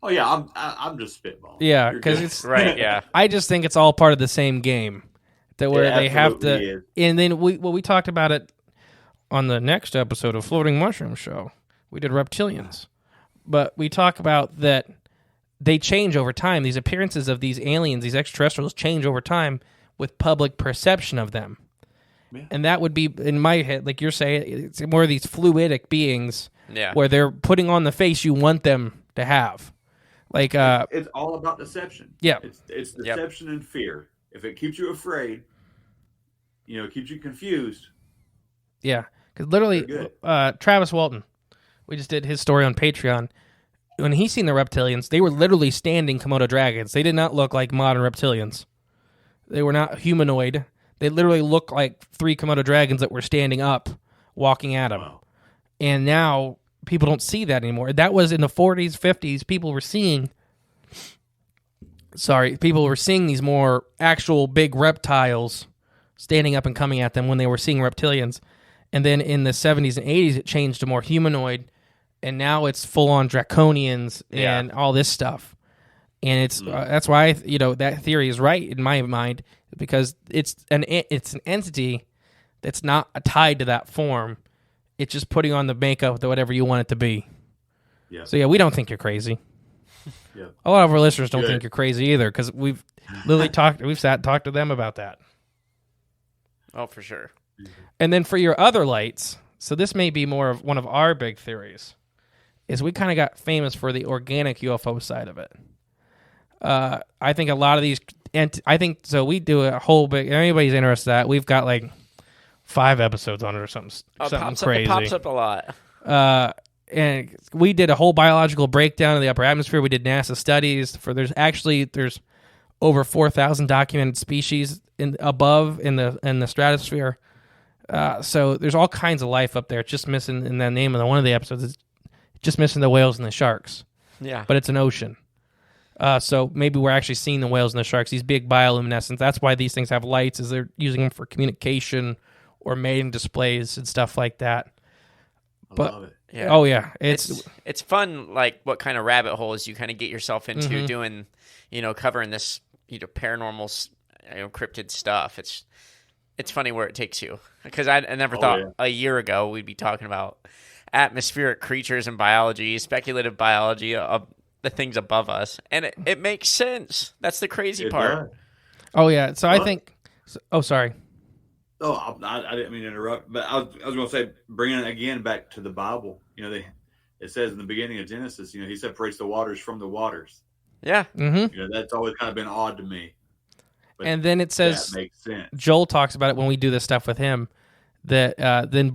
Oh yeah, I'm just spitballing. Yeah, because it's right. Yeah, I just think it's all part of the same game, that where they have to. Is. And then we talked about it on the next episode of Floating Mushroom Show. We did reptilians, but we talk about that they change over time. These appearances of these aliens, these extraterrestrials, change over time with public perception of them. Yeah. And that would be, in my head, like you're saying, it's more of these fluidic beings, where they're putting on the face you want them to have. Like it's all about deception. Yeah, it's deception and fear. If it keeps you afraid, keeps you confused. Yeah, because literally, Travis Walton, we just did his story on Patreon. When he seen the reptilians, they were literally standing Komodo dragons. They did not look like modern reptilians. They were not humanoid. They literally looked like 3 Komodo dragons that were standing up, walking at him. Wow. And now people don't see that anymore. That was in the 40s, 50s. People were seeing these more actual big reptiles standing up and coming at them when they were seeing reptilians. And then in the 70s and 80s, it changed to more humanoid. And now it's full-on draconians and all this stuff. And it's that's why that theory is right in my mind, because it's an entity that's not tied to that form. It's just putting on the makeup to whatever you want it to be. Yeah. So we don't think you're crazy. Yeah. A lot of our listeners don't think you're crazy either, because we've sat and talked to them about that. Oh, for sure. And then for your other lights, so this may be more of one of our big theories, is we kind of got famous for the organic UFO side of it. I think a lot of these, we do a whole big, if anybody's interested in that, we've got like 5 episodes on it or something crazy. It pops up a lot. And we did a whole biological breakdown of the upper atmosphere. We did NASA studies there's over 4,000 documented species above in the stratosphere. So there's all kinds of life up there. It's just missing in the name of one of the episodes. It's just missing the whales and the sharks. Yeah. But it's an ocean. So maybe we're actually seeing the whales and the sharks, these big bioluminescents. That's why these things have lights, is they're using them for communication or mating displays and stuff like that. I love it. Yeah. Oh yeah, it's fun. Like what kind of rabbit holes you kind of get yourself into doing, covering this, paranormal, cryptid stuff. It's funny where it takes you, because I never thought a year ago we'd be talking about atmospheric creatures and biology, speculative biology of the things above us, and it makes sense. That's the crazy part. Oh yeah. So I think. Oh, sorry. Oh, I didn't mean to interrupt, but I was going to say, bringing it again back to the Bible. It says in the beginning of Genesis, he separates the waters from the waters. Yeah. Mm-hmm. That's always kind of been odd to me. But and then it says, that makes sense. Joel talks about it when we do this stuff with him. That then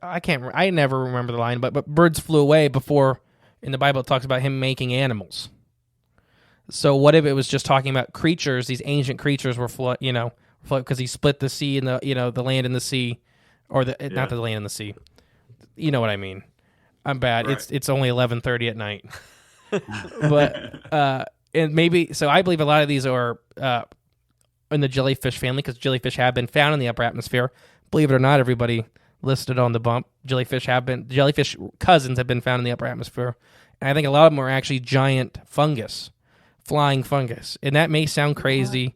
I never remember the line, but birds flew away before. In the Bible, it talks about him making animals. So what if it was just talking about creatures? These ancient creatures were because he split the sea and the land and the sea, or not the land and the sea. You know what I mean? I'm bad. Right. It's only 11:30 at night. But and maybe so. I believe a lot of these are in the jellyfish family because jellyfish have been found in the upper atmosphere. Believe it or not, everybody listed on the bump, jellyfish cousins have been found in the upper atmosphere, and I think a lot of them are actually giant fungus, flying fungus. And that may sound crazy,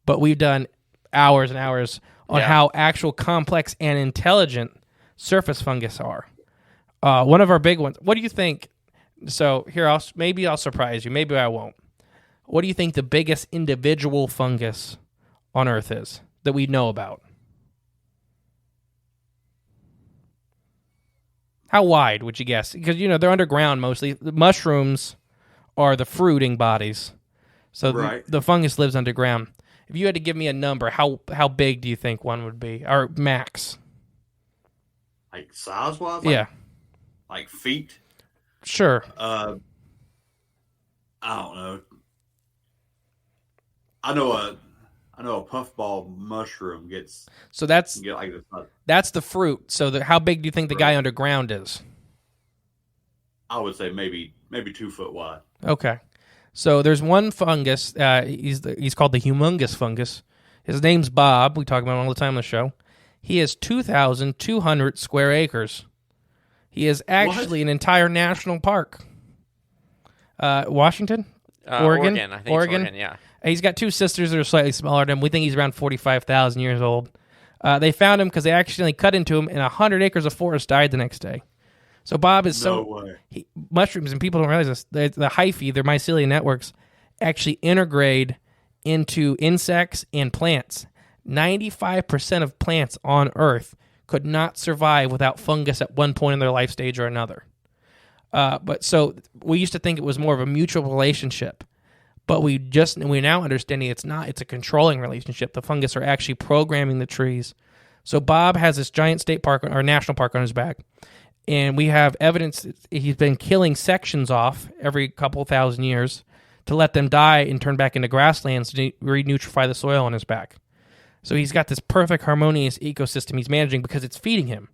but we've done hours and hours on how actual complex and intelligent surface fungus are. One of our big ones. What do you think? So here, maybe I'll surprise you. Maybe I won't. What do you think the biggest individual fungus on Earth is that we know about? How wide would you guess? Because, they're underground mostly. The mushrooms are the fruiting bodies. So the fungus lives underground. If you had to give me a number, how big do you think one would be? Or max? Like size-wise? Yeah. Like feet? Sure. I don't know. I know a puffball mushroom gets. So that's that's the fruit. So how big do you think the guy underground is? I would say maybe 2 foot wide. Okay. So there's one fungus. He's called the humongous fungus. His name's Bob. We talk about him all the time on the show. He has 2,200 square acres. He is actually an entire national park. Washington? Oregon? I think Oregon, yeah. He's got two sisters that are slightly smaller than him. We think he's around 45,000 years old. They found him because they accidentally cut into him, and 100 acres of forest died the next day. So Bob is mushrooms, and people don't realize this, the hyphae, their mycelial networks, actually integrate into insects and plants. 95% of plants on Earth could not survive without fungus at one point in their life stage or another. But so we used to think it was more of a mutual relationship, but we're now understanding it's not. It's a controlling relationship. The fungus are actually programming the trees. So Bob has this giant state park or national park on his back, and we have evidence he's been killing sections off every couple thousand years to let them die and turn back into grasslands to re-nutrify the soil on his back. So he's got this perfect harmonious ecosystem he's managing because it's feeding him.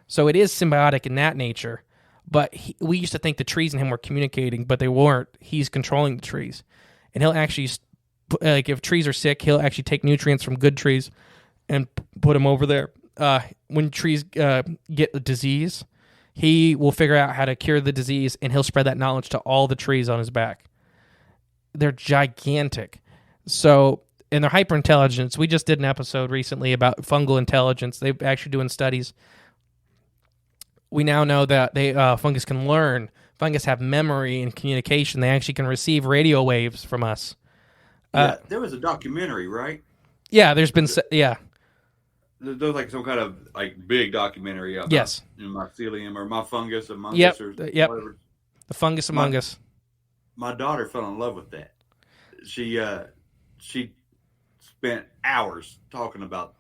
So it is symbiotic in that nature. But we used to think the trees and him were communicating, but they weren't. He's controlling the trees. And he'll actually, if trees are sick, he'll actually take nutrients from good trees and put them over there. When trees get a disease, he will figure out how to cure the disease, and he'll spread that knowledge to all the trees on his back. They're gigantic. So, and they're hyper-intelligent. We just did an episode recently about fungal intelligence. They're actually doing studies. We now know that fungus can learn. Fungus have memory and communication. They actually can receive radio waves from us. There was a documentary, right? Yeah, there's been There's like some kind of big documentary about mycelium or my fungus among us or whatever. The fungus among us. My daughter fell in love with that. She spent hours talking about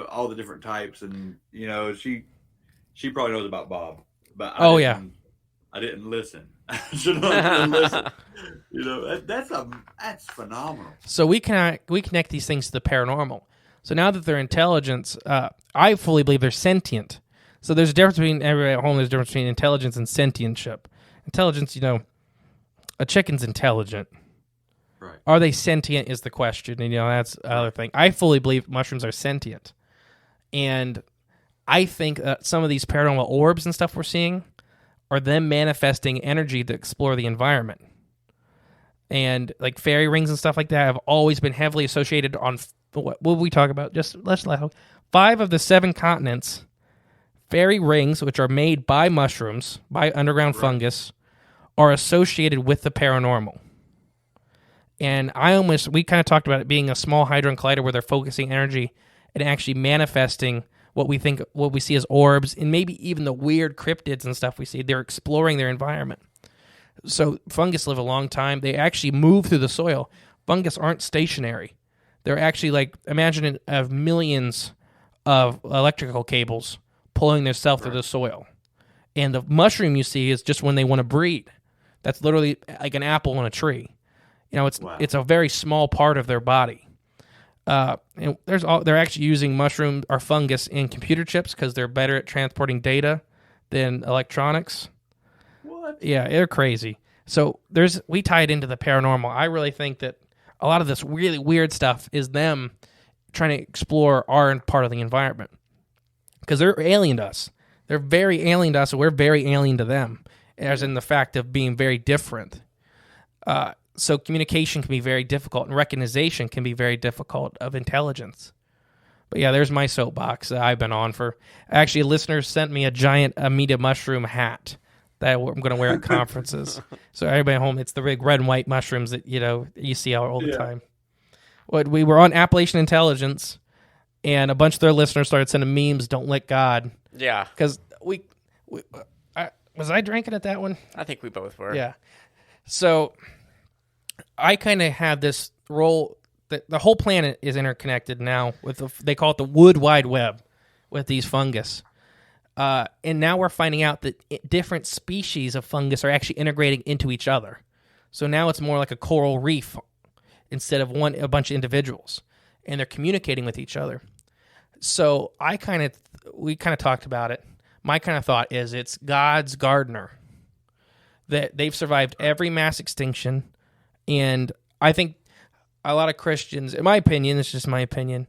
all the different types, and she probably knows about Bob, but I didn't listen. I should have listened. That's phenomenal. So we connect these things to the paranormal. So now that they're intelligence, I fully believe they're sentient. So there's a difference between everybody at home. There's a difference between intelligence and sentientship. Intelligence, a chicken's intelligent. Right. Are they sentient is the question. And, that's the other thing. I fully believe mushrooms are sentient. And I think that some of these paranormal orbs and stuff we're seeing are them manifesting energy to explore the environment. And like fairy rings and stuff like that have always been heavily associated on what we talk about? Just let's 5 of the 7 continents. Fairy rings, which are made by mushrooms, by underground fungus, are associated with the paranormal. And we kind of talked about it being a small hadron collider where they're focusing energy and actually manifesting what we see as orbs, and maybe even the weird cryptids and stuff we see. They're exploring their environment. So fungus live a long time. They actually move through the soil. Fungus aren't stationary. They're actually like, imagine of millions of electrical cables pulling themselves through the soil. And the mushroom you see is just when they want to breed. That's literally like an apple on a tree. It's a very small part of their body. And they're actually using mushroom or fungus in computer chips because they're better at transporting data than electronics. What? Yeah, they're crazy. So we tie it into the paranormal. I really think that a lot of this really weird stuff is them trying to explore our part of the environment because they're alien to us. They're very alien to us, and we're very alien to them, as in the fact of being very different. So communication can be very difficult, and recognition can be very difficult of intelligence. But yeah, there's my soapbox that I've been on for. Actually, listeners sent me a giant Amida mushroom hat that I'm going to wear at conferences. So everybody at home, it's the big red and white mushrooms that you see all the time. We were on Appalachian Intelligence, and a bunch of their listeners started sending memes. Don't let God. Yeah, because was I drinking at that one? I think we both were. Yeah. So I kind of have this role that the whole planet is interconnected now with they call it the Wood Wide Web with these fungus. And now we're finding out that different species of fungus are actually integrating into each other. So now it's more like a coral reef instead of a bunch of individuals, and they're communicating with each other. So we kind of talked about it. My kind of thought is it's God's gardener, that they've survived every mass extinction. And I think a lot of Christians, in my opinion, it's just my opinion,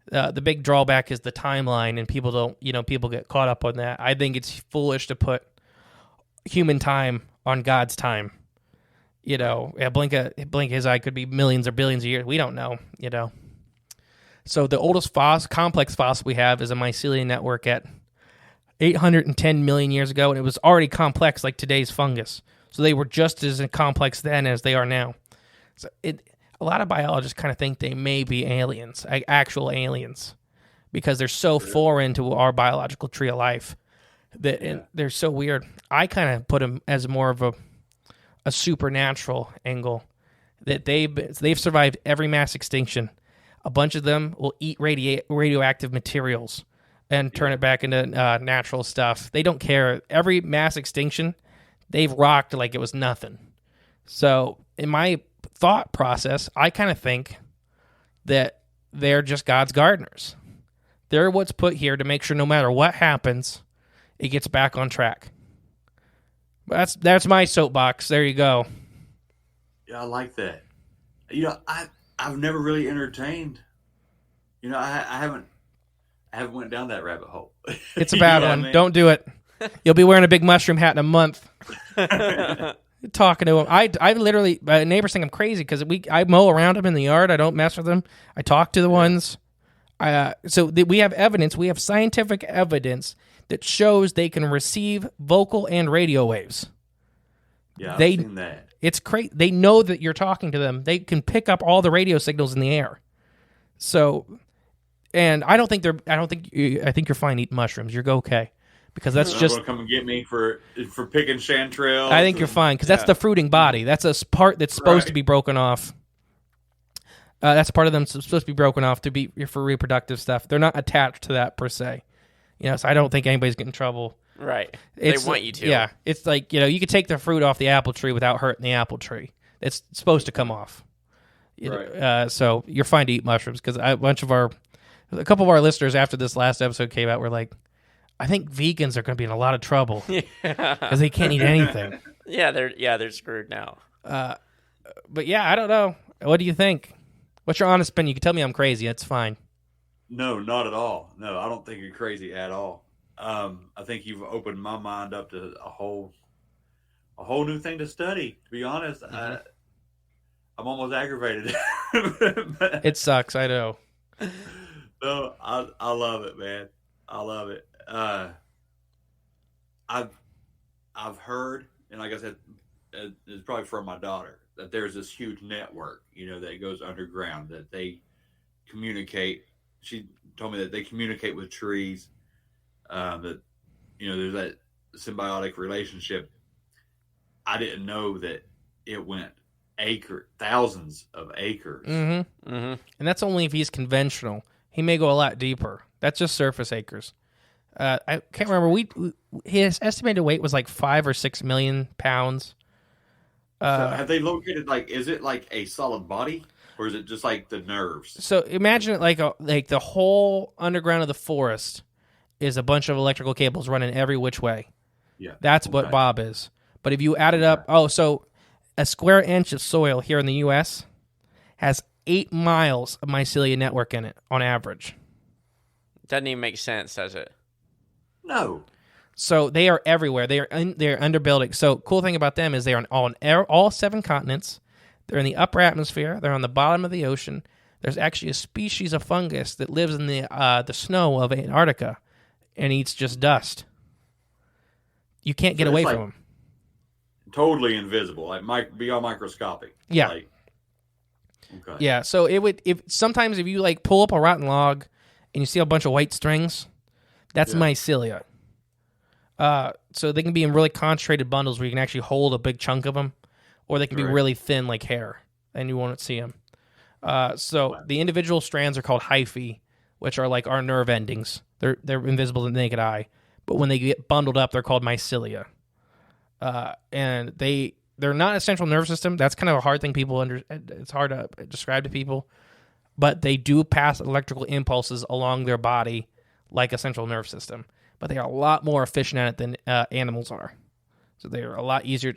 the big drawback is the timeline, and people get caught up on that. I think it's foolish to put human time on God's time. A blink of his eye could be millions or billions of years. We don't know, So the oldest complex fossil we have is a mycelium network at 810 million years ago, and it was already complex like today's fungus. So they were just as complex then as they are now. So a lot of biologists kind of think they may be aliens, like actual aliens, because they're so foreign to our biological tree of life that they're so weird. I kind of put them as more of a supernatural angle, that they've survived every mass extinction. A bunch of them will eat radioactive materials and turn it back into natural stuff. They don't care. Every mass extinction, they've rocked like it was nothing. So in my thought process, I kind of think that they're just God's gardeners. They're what's put here to make sure no matter what happens, it gets back on track. That's my soapbox. There you go. Yeah, I like that. I've never really entertained. I haven't went down that rabbit hole. It's a bad one. Don't do it. You'll be wearing a big mushroom hat in a month. Talking to him, I literally, my neighbors think I'm crazy because I mow around them in the yard. I don't mess with them. I talk to the ones. We have evidence. We have scientific evidence that shows they can receive vocal and radio waves. Yeah, I've seen that. It's crazy. They know that you're talking to them. They can pick up all the radio signals in the air. So, and I think you're fine eating mushrooms. You're okay. Because that's just come and get me for picking chanterelles. I think you're fine because that's the fruiting body. That's a part that's supposed to be broken off. That's part of them supposed to be broken off to be for reproductive stuff. They're not attached to that per se. So I don't think anybody's getting in trouble. Right. They want you to. Yeah. It's like you could take the fruit off the apple tree without hurting the apple tree. It's supposed to come off. Right. So you're fine to eat mushrooms because a couple of our listeners after this last episode came out were like, I think vegans are going to be in a lot of trouble because they can't eat anything. Yeah, they're screwed now. But yeah, I don't know. What do you think? What's your honest opinion? You can tell me I'm crazy. That's fine. No, not at all. No, I don't think you're crazy at all. I think you've opened my mind up to a whole new thing to study. To be honest, I'm almost aggravated. It sucks. I know. No, I love it, man. I love it. I've heard, and like I said, it's probably from my daughter. that there's this huge network, that goes underground, that they communicate. She told me that they communicate with trees, that, there's that symbiotic relationship. I didn't know that it went thousands of acres. Mm-hmm. Mm-hmm. And that's only if he's conventional. He may go a lot deeper. That's just surface acres. I can't remember. His estimated weight was like 5 or 6 million pounds. So have they located, is it like a solid body, or is it just like the nerves? So imagine it like the whole underground of the forest is a bunch of electrical cables running every which way. Yeah, that's what Bob is. But if you add it up, so a square inch of soil here in the U.S. has 8 miles of mycelia network in it on average. Doesn't even make sense, does it? No. So they are everywhere. They're underbuilding. So cool thing about them is they are on all 7 continents. They're in the upper atmosphere. They're on the bottom of the ocean. There's actually a species of fungus that lives in the snow of Antarctica and eats just dust. You can't get away from them. Totally invisible, beyond microscopic. Yeah. Okay. Yeah. So sometimes if you pull up a rotten log and you see a bunch of white strings, that's mycelia. So they can be in really concentrated bundles where you can actually hold a big chunk of them, or they can be really thin like hair, and you won't see them. The individual strands are called hyphae, which are like our nerve endings. They're invisible to the naked eye, but when they get bundled up, they're called mycelia. And they're not a central nervous system. That's kind of a hard thing it's hard to describe to people, but they do pass electrical impulses along their body like a central nervous system. But they are a lot more efficient at it than animals are. So they are a lot easier.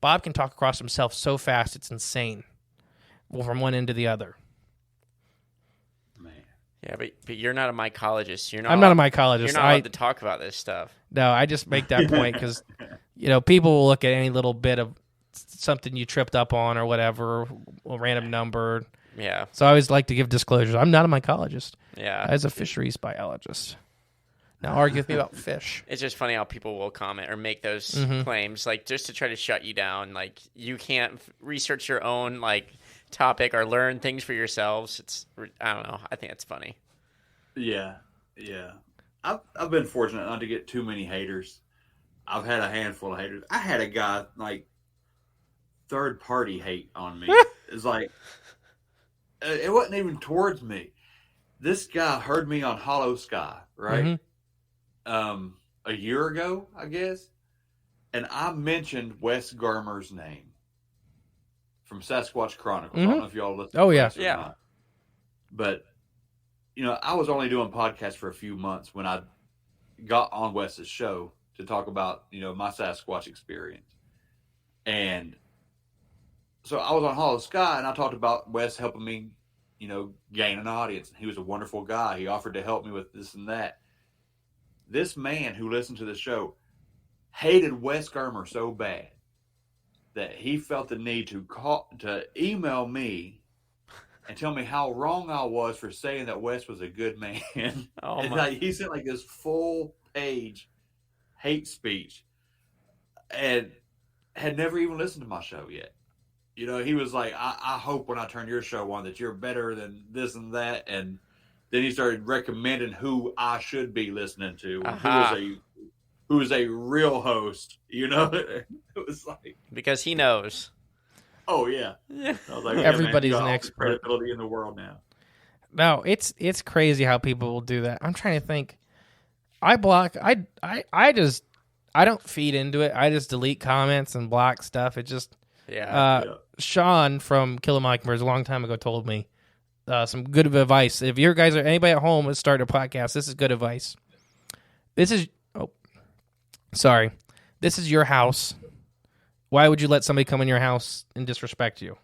Bob can talk across himself so fast, it's insane. Well, from one end to the other. Man. Yeah, but you're not a mycologist. I'm not a mycologist. You're not allowed to talk about this stuff. No, I just make that point because, people will look at any little bit of something you tripped up on or whatever, a random number. Yeah. So I always like to give disclosures. I'm not a mycologist. Yeah. I was a fisheries biologist. Now argue with me about fish. It's just funny how people will comment or make those claims, just to try to shut you down. You can't research your own topic or learn things for yourselves. I don't know. I think it's funny. Yeah. I've been fortunate not to get too many haters. I've had a handful of haters. I had a guy third party hate on me. It's it wasn't even towards me. This guy heard me on Hollow Sky, right? Mm-hmm. A year ago, I guess, and I mentioned Wes Garmer's name from Sasquatch Chronicles. I don't know if y'all listen. Oh yeah, or not. But I was only doing podcasts for a few months when I got on Wes's show to talk about my Sasquatch experience, and so I was on Hollow Sky and I talked about Wes helping me, gain an audience. And he was a wonderful guy. He offered to help me with this and that. This man who listened to the show hated Wes Germer so bad that he felt the need to email me and tell me how wrong I was for saying that Wes was a good man. Oh and he sent this full page hate speech and had never even listened to my show yet. He was like, I hope when I turn your show on that you're better than this and that. And then he started recommending who I should be listening to, who is a real host. It was because he knows. Oh yeah. I was like, everybody's man, an expert. Credibility in the world now. No, it's crazy how people will do that. I'm trying to think. I don't feed into it. I just delete comments and block stuff. It just Sean from Kill a Mockingbird a long time ago told me some good advice. If you guys are anybody at home is starting a podcast, this is good advice. This is your house. Why would you let somebody come in your house and disrespect you?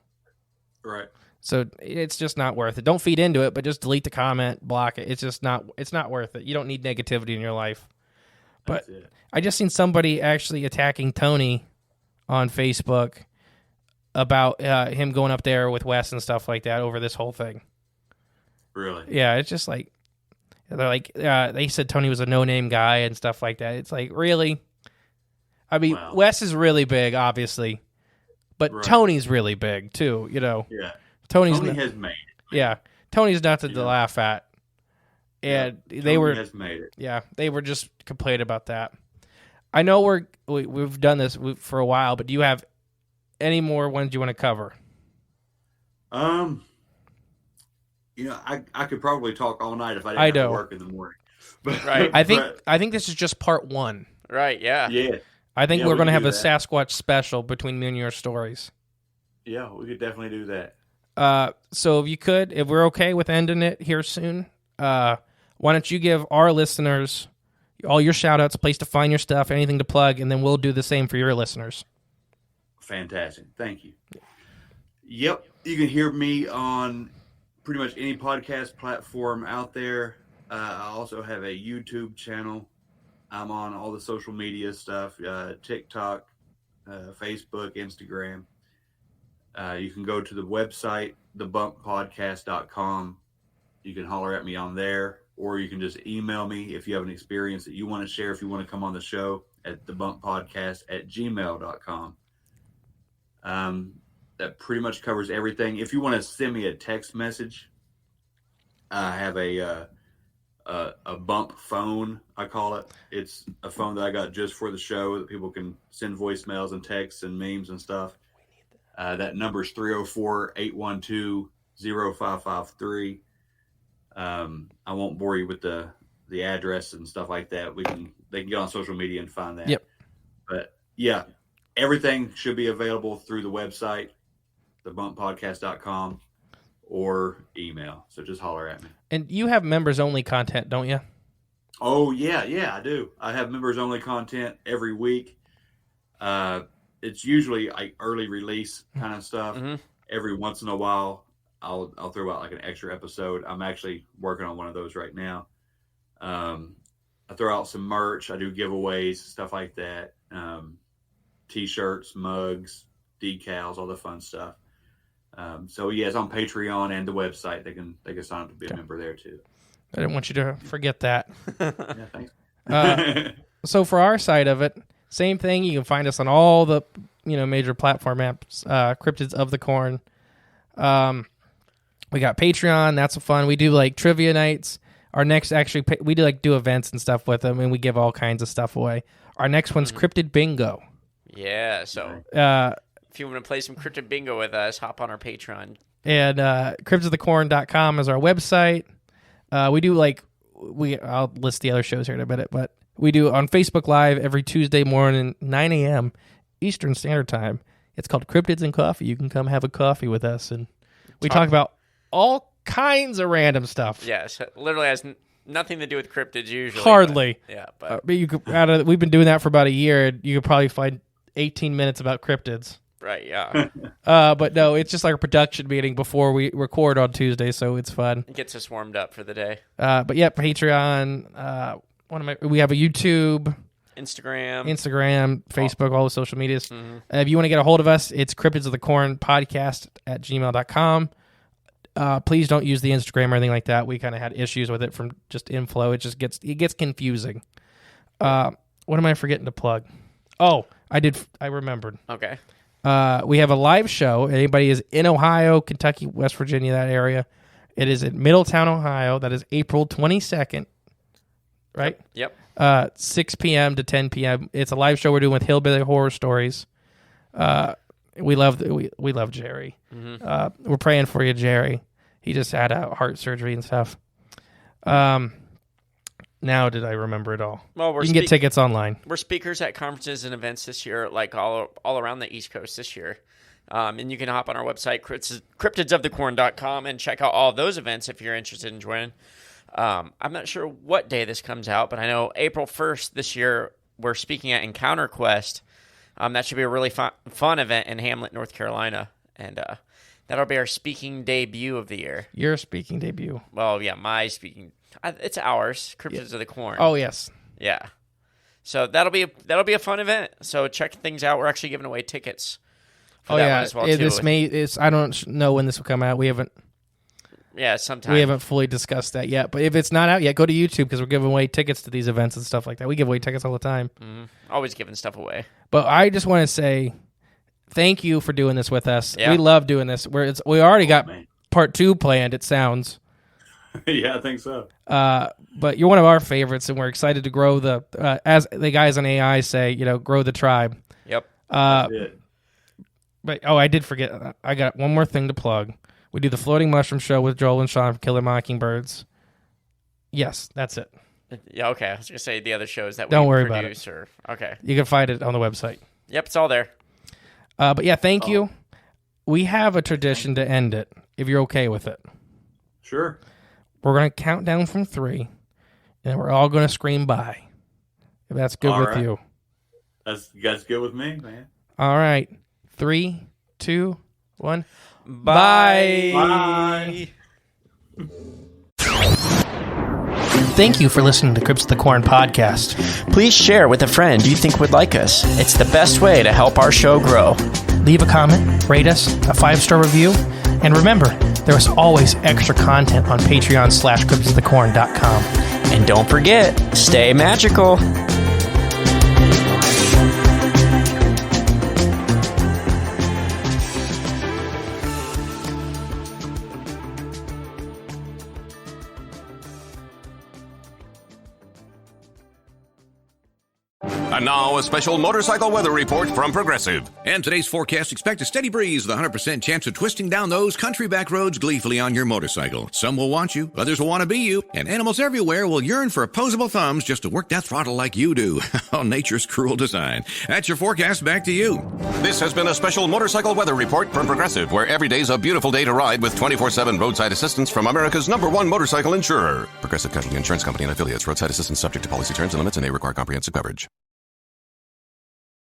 Right. So it's just not worth it. Don't feed into it, but just delete the comment, block it. It's not worth it. You don't need negativity in your life. But I just seen somebody actually attacking Tony on Facebook about him going up there with Wes and stuff like that over this whole thing. Really? Yeah, it's just they said Tony was a no-name guy and stuff like that. It's really? I mean, wow. Wes is really big, obviously, But Right. Tony's really big too. You know. Yeah. Tony has made it. Yeah, Tony's nothing to laugh at. And Tony has made it. Yeah, they were just complaining about that. I know we've done this for a while, but do you have any more ones you want to cover? I could probably talk all night if I didn't have to work in the morning. But, Right. I think this is just part 1. Right. Yeah. Yeah. I think we're going to have a that. Sasquatch special between me and your stories. Yeah, we could definitely do that. So if we're okay with ending it here soon, why don't you give our listeners all your shout-outs, place to find your stuff, anything to plug, and then we'll do the same for your listeners. Fantastic. Thank you. Yep. You can hear me on pretty much any podcast platform out there. I also have a YouTube channel. I'm on all the social media stuff, TikTok, Facebook, Instagram. You can go to the website, thebumppodcast.com. You can holler at me on there, or you can just email me if you have an experience that you want to share, if you want to come on the show, at thebumppodcast@gmail.com. That pretty much covers everything. If you want to send me a text message, I have a bump phone, I call it. It's a phone that I got just for the show that people can send voicemails and texts and memes and stuff. That number is 304-812-0553. I won't bore you with the address and stuff like that. They can get on social media and find that. Yep. But yeah, everything should be available through the website, thebumppodcast.com, or email. So just holler at me. And you have members only content, don't you? Oh yeah, I do. I have members only content every week. It's usually like early release kind of stuff. Mm-hmm. Every once in a while, I'll throw out like an extra episode. I'm actually working on one of those right now. I throw out some merch. I do giveaways, stuff like that. T-shirts, mugs, decals, all the fun stuff. So yeah, it's on Patreon and the website. They can sign up to be a member there too. I didn't want you to forget that. Yeah, thanks. So for our side of it, same thing. You can find us on all the major platform apps. Cryptids of the Corn. We got Patreon. That's fun. We do like trivia nights. Our next we do events and stuff with them, and we give all kinds of stuff away. Our next one's Cryptid Bingo. Yeah. So if you want to play some Cryptid Bingo with us, hop on our Patreon. And cryptidsofthecorn.com is our website. I'll list the other shows here in a minute, but we do on Facebook Live every Tuesday morning, 9 a.m. Eastern Standard Time. It's called Cryptids and Coffee. You can come have a coffee with us, and we talk about all kinds of random stuff. Yes, literally has nothing to do with cryptids usually. Hardly. But you could we've been doing that for about a year. And you could probably find 18 minutes about cryptids. Right. Yeah. But no, it's just like a production meeting before we record on Tuesday, so it's fun. It gets us warmed up for the day. But yeah, Patreon. We have a YouTube. Instagram, Facebook, all the social medias. Mm-hmm. If you want to get a hold of us, it's Cryptids of the Corn podcast at gmail.com. Please don't use the Instagram or anything like that. We kind of had issues with it from just inflow. It gets confusing. What am I forgetting to plug? Oh, I remembered. Okay. We have a live show. Anybody is in Ohio, Kentucky, West Virginia, that area. It is in Middletown, Ohio. That is April 22nd. Right? Yep. 6 p.m. to 10 p.m. It's a live show we're doing with Hillbilly Horror Stories. We love Jerry. Mm-hmm. We're praying for you, Jerry. He just had heart surgery and stuff. Now did I remember it all? Well, you can get tickets online. We're speakers at conferences and events this year, like all around the East Coast this year. And you can hop on our website, cryptidsofthecorn.com, and check out all of those events if you're interested in joining. I'm not sure what day this comes out, but I know April 1st this year we're speaking at Encounter Quest. That should be a really fun event in Hamlet, North Carolina, and that'll be our speaking debut of the year. Your speaking debut. Well, yeah, my speaking. It's ours, Cryptids of the Corn. Oh yes, yeah. So that'll be a fun event. So check things out. We're actually giving away tickets for that one as well too. I don't know when this will come out. We haven't. Yeah, sometime. We haven't fully discussed that yet. But if it's not out yet, go to YouTube because we're giving away tickets to these events and stuff like that. We give away tickets all the time. Mm-hmm. Always giving stuff away. But I just want to say, thank you for doing this with us. Yeah. We love doing this. We already got part 2 planned, it sounds. Yeah, I think so. But you're one of our favorites, and we're excited to grow as the guys on AI say, grow the tribe. Yep. That's it. But I did forget. I got one more thing to plug. We do the Floating Mushroom Show with Joel and Sean from Killer Mockingbirds. Yes, that's it. Yeah, okay. I was going to say the other shows that Don't we worry produce. about it. Okay. You can find it on the website. Yep, it's all there. But yeah, thank you. We have a tradition to end it, if you're okay with it. Sure. We're going to count down from 3, and we're all going to scream bye. If that's good with you. That's good with me, man. All right. 3, 2, 1. Bye. Bye. Thank you for listening to Crypts of the Corn podcast. Please share with a friend you think would like us. It's the best way to help our show grow. Leave a comment, rate us, a 5-star review, and remember, there is always extra content on Patreon.com/cryptsofthecorn.com. And don't forget, stay magical. And now, a special motorcycle weather report from Progressive. And today's forecast, expect a steady breeze with a 100% chance of twisting down those country back roads gleefully on your motorcycle. Some will want you, others will want to be you, and animals everywhere will yearn for opposable thumbs just to work that throttle like you do. Oh, nature's cruel design. That's your forecast. Back to you. This has been a special motorcycle weather report from Progressive, where every day's a beautiful day to ride with 24/7 roadside assistance from America's #1 motorcycle insurer. Progressive Casualty Insurance Company and affiliates. Roadside assistance subject to policy terms and limits and may require comprehensive coverage.